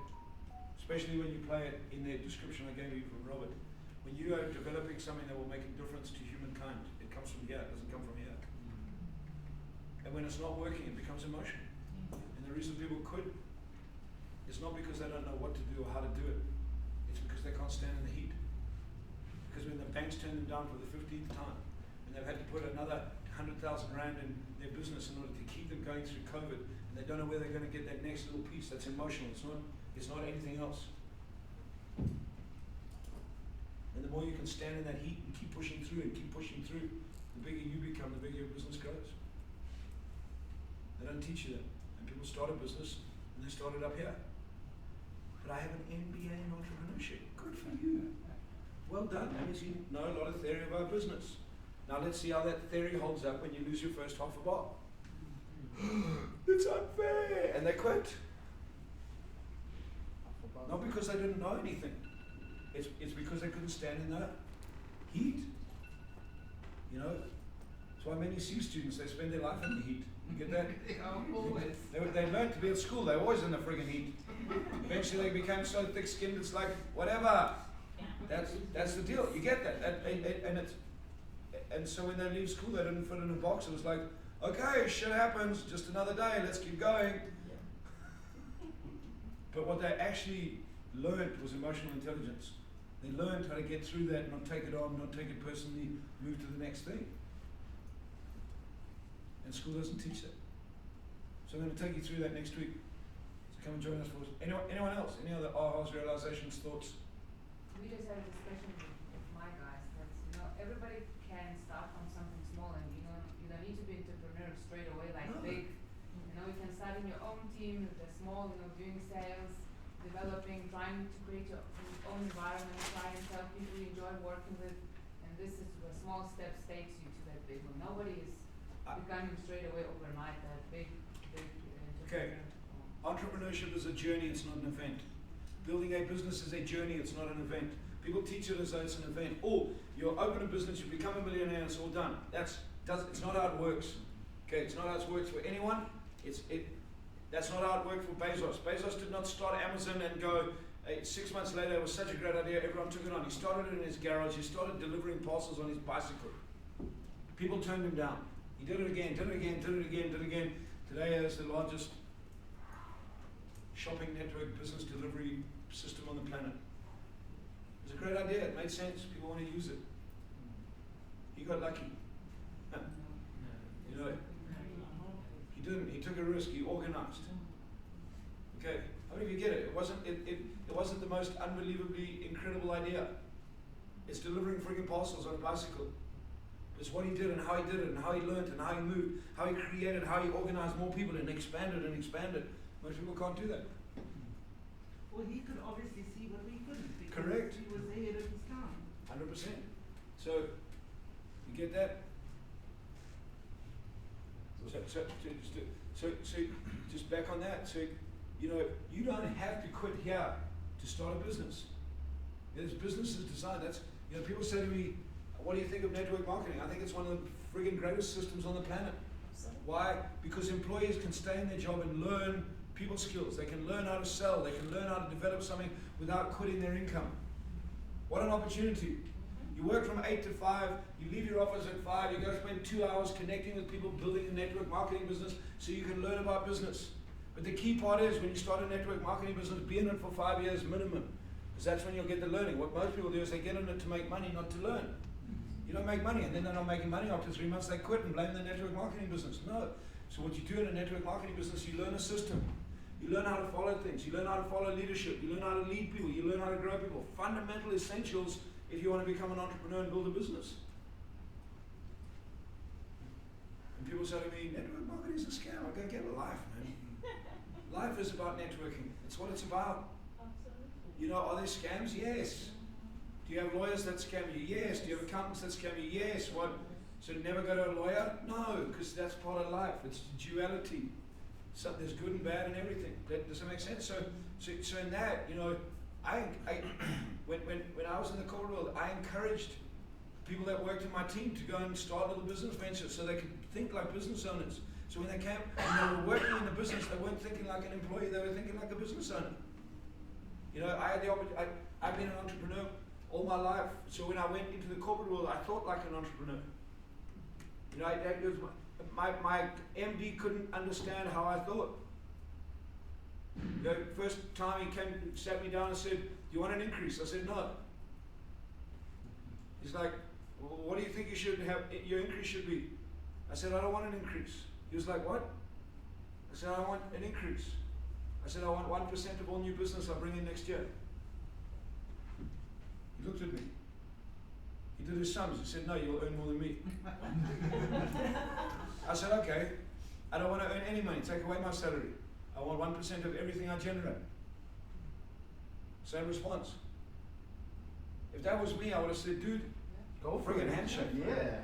in the description I gave you from Robert. When you are developing something that will make a difference to humankind, it comes from here, it doesn't come from here. And when it's not working, it becomes emotional. And the reason people quit is not because they don't know what to do or how to do it. It's because they can't stand in the heat. Because when the banks turn them down for the 15th time, and they've had to put another 100,000 rand in their business in order to keep them going through COVID, and they don't know where they're going to get that next little piece. That's emotional. It's not anything else. And the more you can stand in that heat and keep pushing through, the bigger you become, the bigger your business grows. They don't teach you that. And people start a business and they start it up here. But I have an MBA in entrepreneurship. Good for you. Well done. That means you know a lot of theory about business. Now let's see how that theory holds up when you lose your first half a bar. It's unfair. And they quit. Not because they didn't know anything. It's because they couldn't stand in the heat. You know? That's why many C students, they spend their life in the heat. You get that? They learned to be at school, they're always in the friggin' heat. Eventually they became so thick-skinned, it's like, whatever. That's the deal. You get that? And so when they leave school, they didn't fit in a box. It was like, okay, shit happens, just another day, let's keep going. But what they actually learned was emotional intelligence. They learned how to get through that, not take it on, not take it personally, move to the next thing. And school doesn't teach that. So I'm going to take you through that next week. So come and join us for us. Anyone else? Any other ahas, realizations, thoughts? We just had a discussion with my guys that everybody can start from something small, and you don't need to be entrepreneur straight away like big. You can start in your own team, with a small, doing sales, developing, trying to create your own environment, trying to tell people you enjoy working with, and this is where small steps takes you to that big one. Nobody is becoming straight away overnight that big entrepreneur. Okay. Entrepreneurship is a journey, it's not an event. Building a business is a journey, it's not an event. People teach it as though it's an event. Oh, you open a business, you become a millionaire, it's all done. It's not how it works. Okay, it's not how it works for anyone. That's not how it worked for Bezos. Bezos did not start Amazon and go, 6 months later, it was such a great idea, everyone took it on. He started it in his garage, he started delivering parcels on his bicycle. People turned him down. He did it again, did it again, did it again, did it again. Today he is the largest shopping network business delivery system on the planet. It was a great idea, it made sense, people want to use it. He got lucky. You know, he didn't. He took a risk. He organized. Okay, how many of you get it? It wasn't the most unbelievably incredible idea. It's delivering friggin' parcels on a bicycle. It's what he did and how he did it and how he learned and how he moved, how he created, how he organized more people and expanded and expanded. Most people can't do that. Well, he could obviously see what we couldn't. Because Correct. he was ahead of his time. 100%. So, you get that? So, just back on that. So, you know, you don't have to quit here to start a business. This business is designed. That's, you know, people say to me, what do you think of network marketing? I think it's one of the friggin' greatest systems on the planet. Why? Because employees can stay in their job and learn people skills. They can learn how to sell. They can learn how to develop something without quitting their income. What an opportunity. You work from 8 to 5, you leave your office at 5, you go spend 2 hours connecting with people, building a network marketing business so you can learn about business. But the key part is when you start a network marketing business, be in it for 5 years minimum. Because that's when you'll get the learning. What most people do is they get in it to make money, not to learn. You don't make money, and then they're not making money after 3 months, they quit and blame the network marketing business. No. So what you do in a network marketing business, you learn a system. You learn how to follow things. You learn how to follow leadership. You learn how to lead people. You learn how to grow people. Fundamental essentials if you want to become an entrepreneur and build a business. And people say to me, network marketing is a scam. I go, get a life, man. Life is about networking. It's what it's about. Absolutely. You know, are there scams? Yes. Do you have lawyers that scam you? Yes. Do you have accountants that scam you? Yes. What? So never go to a lawyer? No, because that's part of life. It's duality. So there's good and bad and everything. Does that make sense? So in that, you know, when I was in the corporate world, I encouraged people that worked in my team to go and start little business ventures so they could think like business owners. So when they came and they were working in the business, they weren't thinking like an employee, they were thinking like a business owner. You know, I had the opportunity, I've been an entrepreneur all my life, so when I went into the corporate world, I thought like an entrepreneur. You know, it was my MD couldn't understand how I thought. You know, first time he came, sat me down and said, do you want an increase? I said, no. He's like, well, what do you think you should have, your increase should be? I said, I don't want an increase. He was like, what? I said, I want an increase. I said, I want 1% of all new business I bring in next year. He looked at me. He did his sums. He said, no, you'll earn more than me. I said, okay, I don't want to earn any money. Take away my salary. I want 1% of everything I generate. Same response. If that was me, I would have said, dude, go friggin' handshake. Yeah.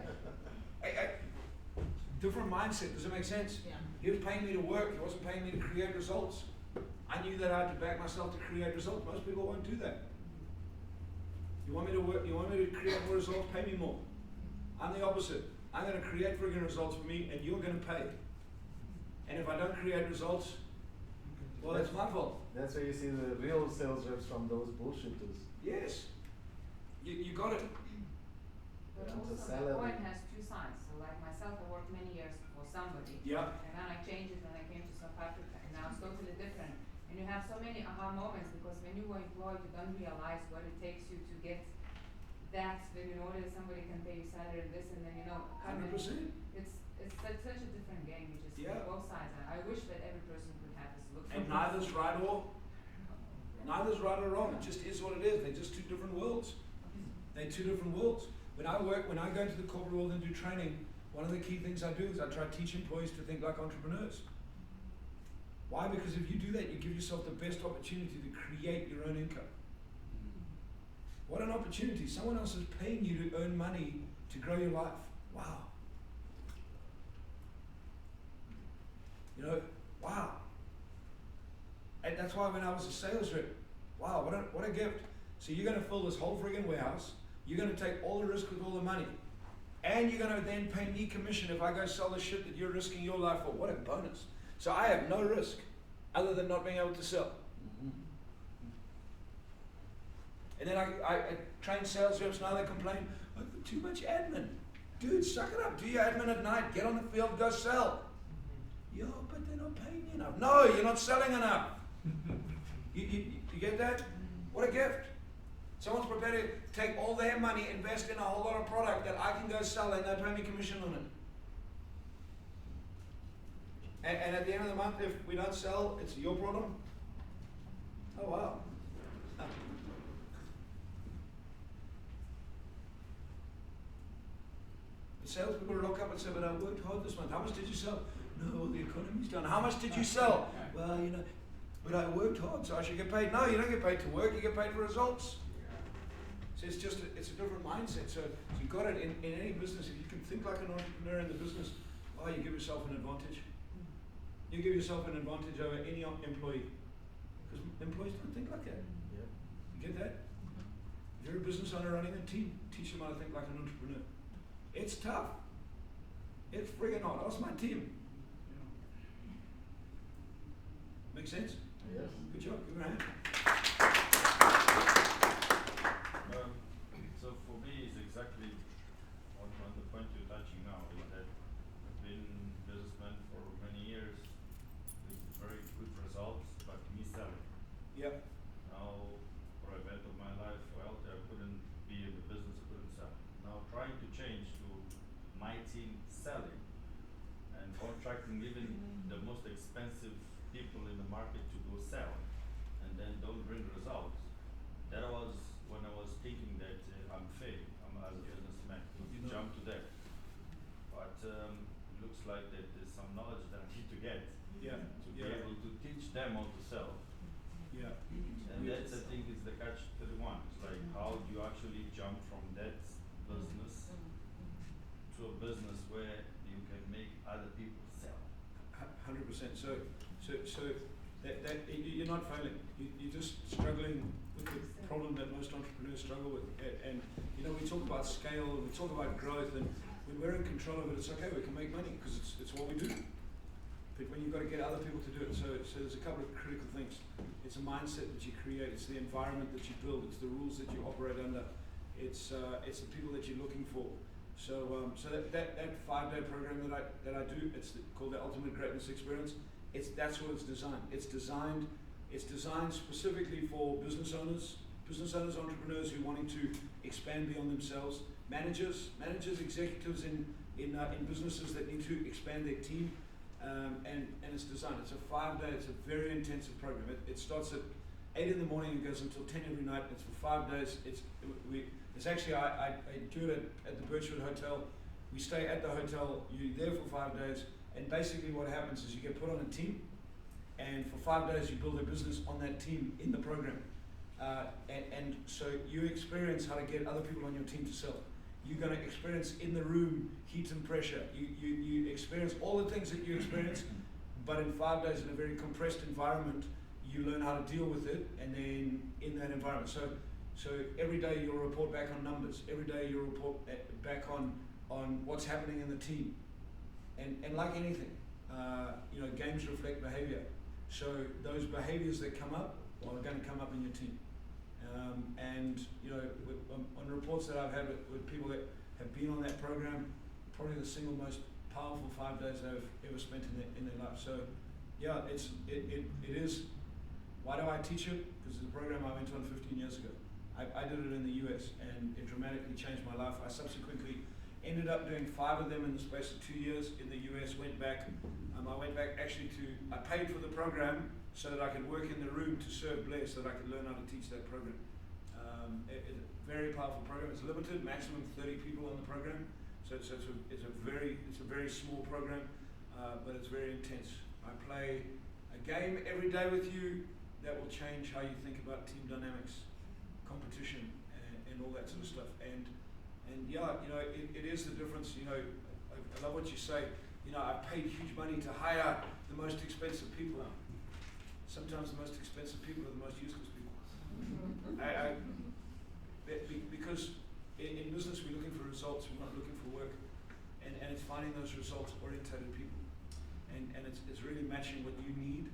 Different mindset. Does it make sense? Yeah. He was paying me to work. He wasn't paying me to create results. I knew that I had to back myself to create results. Most people won't do that. You want me to work? You want me to create more results? Pay me more. I'm the opposite. I'm going to create friggin' results for me, and you're going to pay. And if I don't create results, well, that's my fault. That's where you see the real sales reps from those bullshitters. Yes. You got it. But Yeah, also it's a the salary. coin has two sides. So like myself, I worked many years for somebody. Yeah. And then I changed it when I came to South Africa, and now it's totally different. And you have so many aha moments because when you were employed, you don't realize what it takes you to get that. Then you know that somebody can pay you salary and this, and then you know, come in. 100%. It's such a different game. You just Yeah. both sides. I wish that every person could have this look. And neither's right or wrong. It just is what it is. They're just two different worlds. They're two different worlds. When I go into the corporate world and do training, one of the key things I do is I try to teach employees to think like entrepreneurs. Why? Because if you do that, you give yourself the best opportunity to create your own income. What an opportunity. Someone else is paying you to earn money to grow your life. Wow. You know, wow. And that's why when I was a sales rep, wow, what a gift. So you're going to fill this whole friggin' warehouse. You're going to take all the risk with all the money. And you're going to then pay me commission if I go sell the shit that you're risking your life for. What a bonus. So I have no risk other than not being able to sell. And then I train sales reps, now they complain, I've got too much admin. Dude, suck it up. Do your admin at night. Get on the field, go sell. Yo, but they're not paying you enough. No, you're not selling enough. You get that? What a gift. Someone's prepared to take all their money, invest in a whole lot of product that I can go sell and they pay me commission on it. And at the end of the month, if we don't sell, it's your problem. Oh wow. The salespeople look up and say, but I worked hard this month. How much did you sell? No, the economy's down. How much did you sell? Well, you know, but I worked hard, so I should get paid. No, you don't get paid to work, you get paid for results. So it's just, it's a different mindset. So you got it in any business. If you can think like an entrepreneur in the business, you give yourself an advantage. You give yourself an advantage over any employee. Because employees don't think like that. Yeah. You get that? If you're a business owner running a team, teach them how to think like an entrepreneur. It's tough. It's friggin' hard. Ask my team. Make sense? Yes. Good job. Give her a hand. So for me, it's exactly on the point you're touching now, is that I've been businessman for many years with very good results, but me selling. Yep. Now, for a event of my life, well, I couldn't be in the business, I couldn't sell. Now, trying to change to my team selling and contracting even the most expensive people in the market to go sell and then don't bring results. That was when I was thinking that I'm failing, I'm as a businessman to jump to that. But it looks like that there's some knowledge that I need to get to be able to teach them how to sell. Yeah. And that's, I think, is the catch-31. It's like, how do you actually jump from that business to a business where you can make other people sell? 100%. So that you're not failing. You're just struggling with the problem that most entrepreneurs struggle with. And you know, we talk about scale, we talk about growth, and when we're in control of it, it's okay. We can make money because it's what we do. But when you've got to get other people to do it, so there's a couple of critical things. It's a mindset that you create. It's the environment that you build. It's the rules that you operate under. It's the people that you're looking for. So that 5-day program that I do, it's called the Ultimate Greatness Experience. That's what it's designed. It's designed specifically for business owners, entrepreneurs who are wanting to expand beyond themselves, managers, executives in businesses that need to expand their team, and it's designed. It's a 5-day. It's a very intensive program. It starts at 8 in the morning and goes until 10 every night. It's for 5 days. It's actually I do it at the Birchwood Hotel. We stay at the hotel. You're there for 5 days. And basically what happens is you get put on a team, and for 5 days you build a business on that team in the program. And so you experience how to get other people on your team to sell. You're going to experience in the room heat and pressure. You experience all the things that you experience, but in 5 days in a very compressed environment, you learn how to deal with it, and then in that environment. So every day you'll report back on numbers. Every day you'll report back on what's happening in the team. And like anything, you know, games reflect behavior. So those behaviors that come up are going to come up in your team. And you know, on reports that I've had with people that have been on that program, probably the single most powerful 5 days they've ever spent in their life. So yeah, it is. Why do I teach it? Because it's a program I went on 15 years ago. I did it in the US, and it dramatically changed my life. I subsequently ended up doing 5 of them in the space of 2 years in the US. Went back. I went back actually I paid for the program so that I could work in the room to serve Blair, so that I could learn how to teach that program. It's a very powerful program. It's limited, maximum 30 people on the program. So it's a very small program, but it's very intense. I play a game every day with you that will change how you think about team dynamics, competition, and all that sort of stuff. And yeah, you know, it is the difference. You know, I love what you say. You know, I paid huge money to hire the most expensive people. Sometimes the most expensive people are the most useless people. Because in business we're looking for results, we're not looking for work, and it's finding those results oriented people, and it's really matching what you need,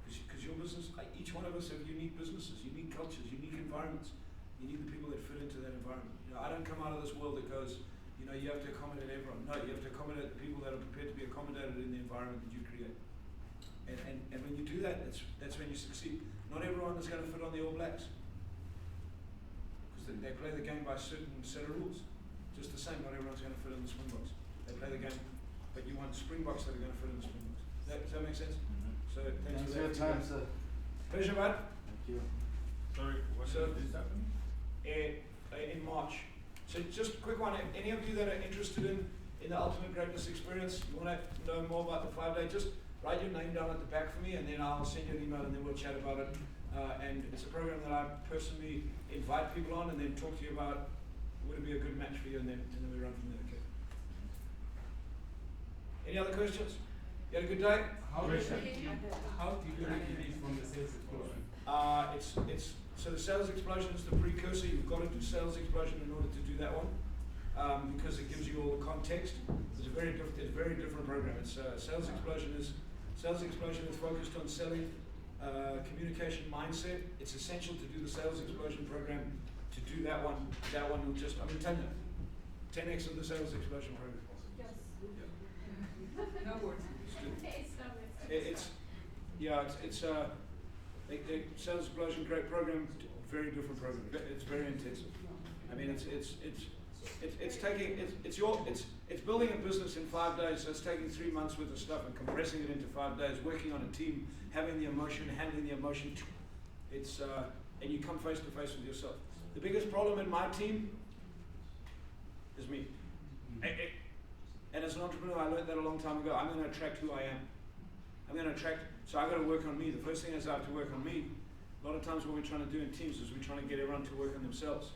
because your business, each one of us have unique businesses, unique cultures, unique environments. You need the people that fit into that environment. You know, I don't come out of this world that goes, you know, you have to accommodate everyone. No, you have to accommodate the people that are prepared to be accommodated in the environment that you create. And when you do that, that's when you succeed. Not everyone is going to fit on the All Blacks, because They play the game by a certain set of rules. Just the same, not everyone's going to fit in the Springboks. They play the game, but you want Springboks that are going to fit in the Springboks. Does that make sense? So thanks Thanks for for your that. time, sir. Pleasure, bud. Thank you. Sorry, when So- is this happening? In March. So just a quick one, any of you that are interested in the Ultimate Greatness Experience, you want to know more about the 5-day, just write your name down at the back for me and then I'll send you an email and then we'll chat about it. And it's a program that I personally invite people on and then talk to you about would it be a good match for you and then we run from there, okay? Any other questions? You had a good day? How do you recognize from the sales explosion? So the sales explosion is the precursor. You've got to do sales explosion in order to do that one, because it gives you all the context. It's a very different program. It's sales explosion is focused on selling, communication mindset. It's essential to do the sales explosion program. To do that one will just, I'm telling you, 10x of the sales explosion program. Yes. Yeah. No words. It's the sales explosion, great program, very different program. It's very intensive. I mean, it's building a business in 5 days. So it's taking 3 months worth of stuff and compressing it into 5 days. Working on a team, having the emotion, handling the emotion. It's and you come face to face with yourself. The biggest problem in my team is me. And as an entrepreneur, I learned that a long time ago. I'm going to attract who I am. So I've got to work on me. The first thing is I have to work on me. A lot of times what we're trying to do in teams is we're trying to get everyone to work on themselves.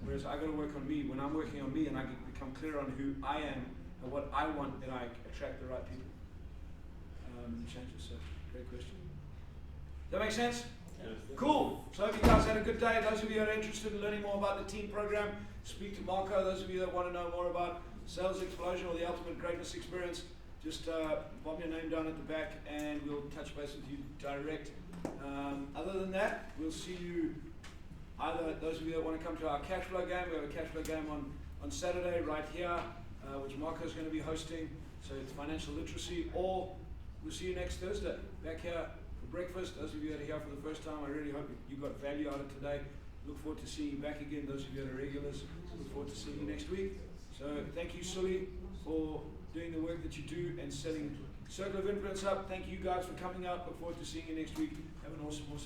Whereas I've got to work on me. When I'm working on me and I become clear on who I am and what I want, then I attract the right people. Changes, so great question. Does that make sense? Yes. Cool. So I hope you guys had a good day. Those of you that are interested in learning more about the team program, speak to Marco. Those of you that want to know more about Sales Explosion or the Ultimate Greatness Experience, just bomb your name down at the back and we'll touch base with you direct. Other than that, we'll see you either those of you that want to come to our cash flow game. We have a cash flow game on Saturday right here, which Marco's going to be hosting. So it's financial literacy, or we'll see you next Thursday back here for breakfast. Those of you that are here for the first time, I really hope you got value out of today. Look forward to seeing you back again. Those of you that are regulars, look forward to seeing you next week. So thank you, Sully, for doing the work that you do and setting Circle of Influence up. Thank you guys for coming out. Look forward to seeing you next week. Have an awesome week.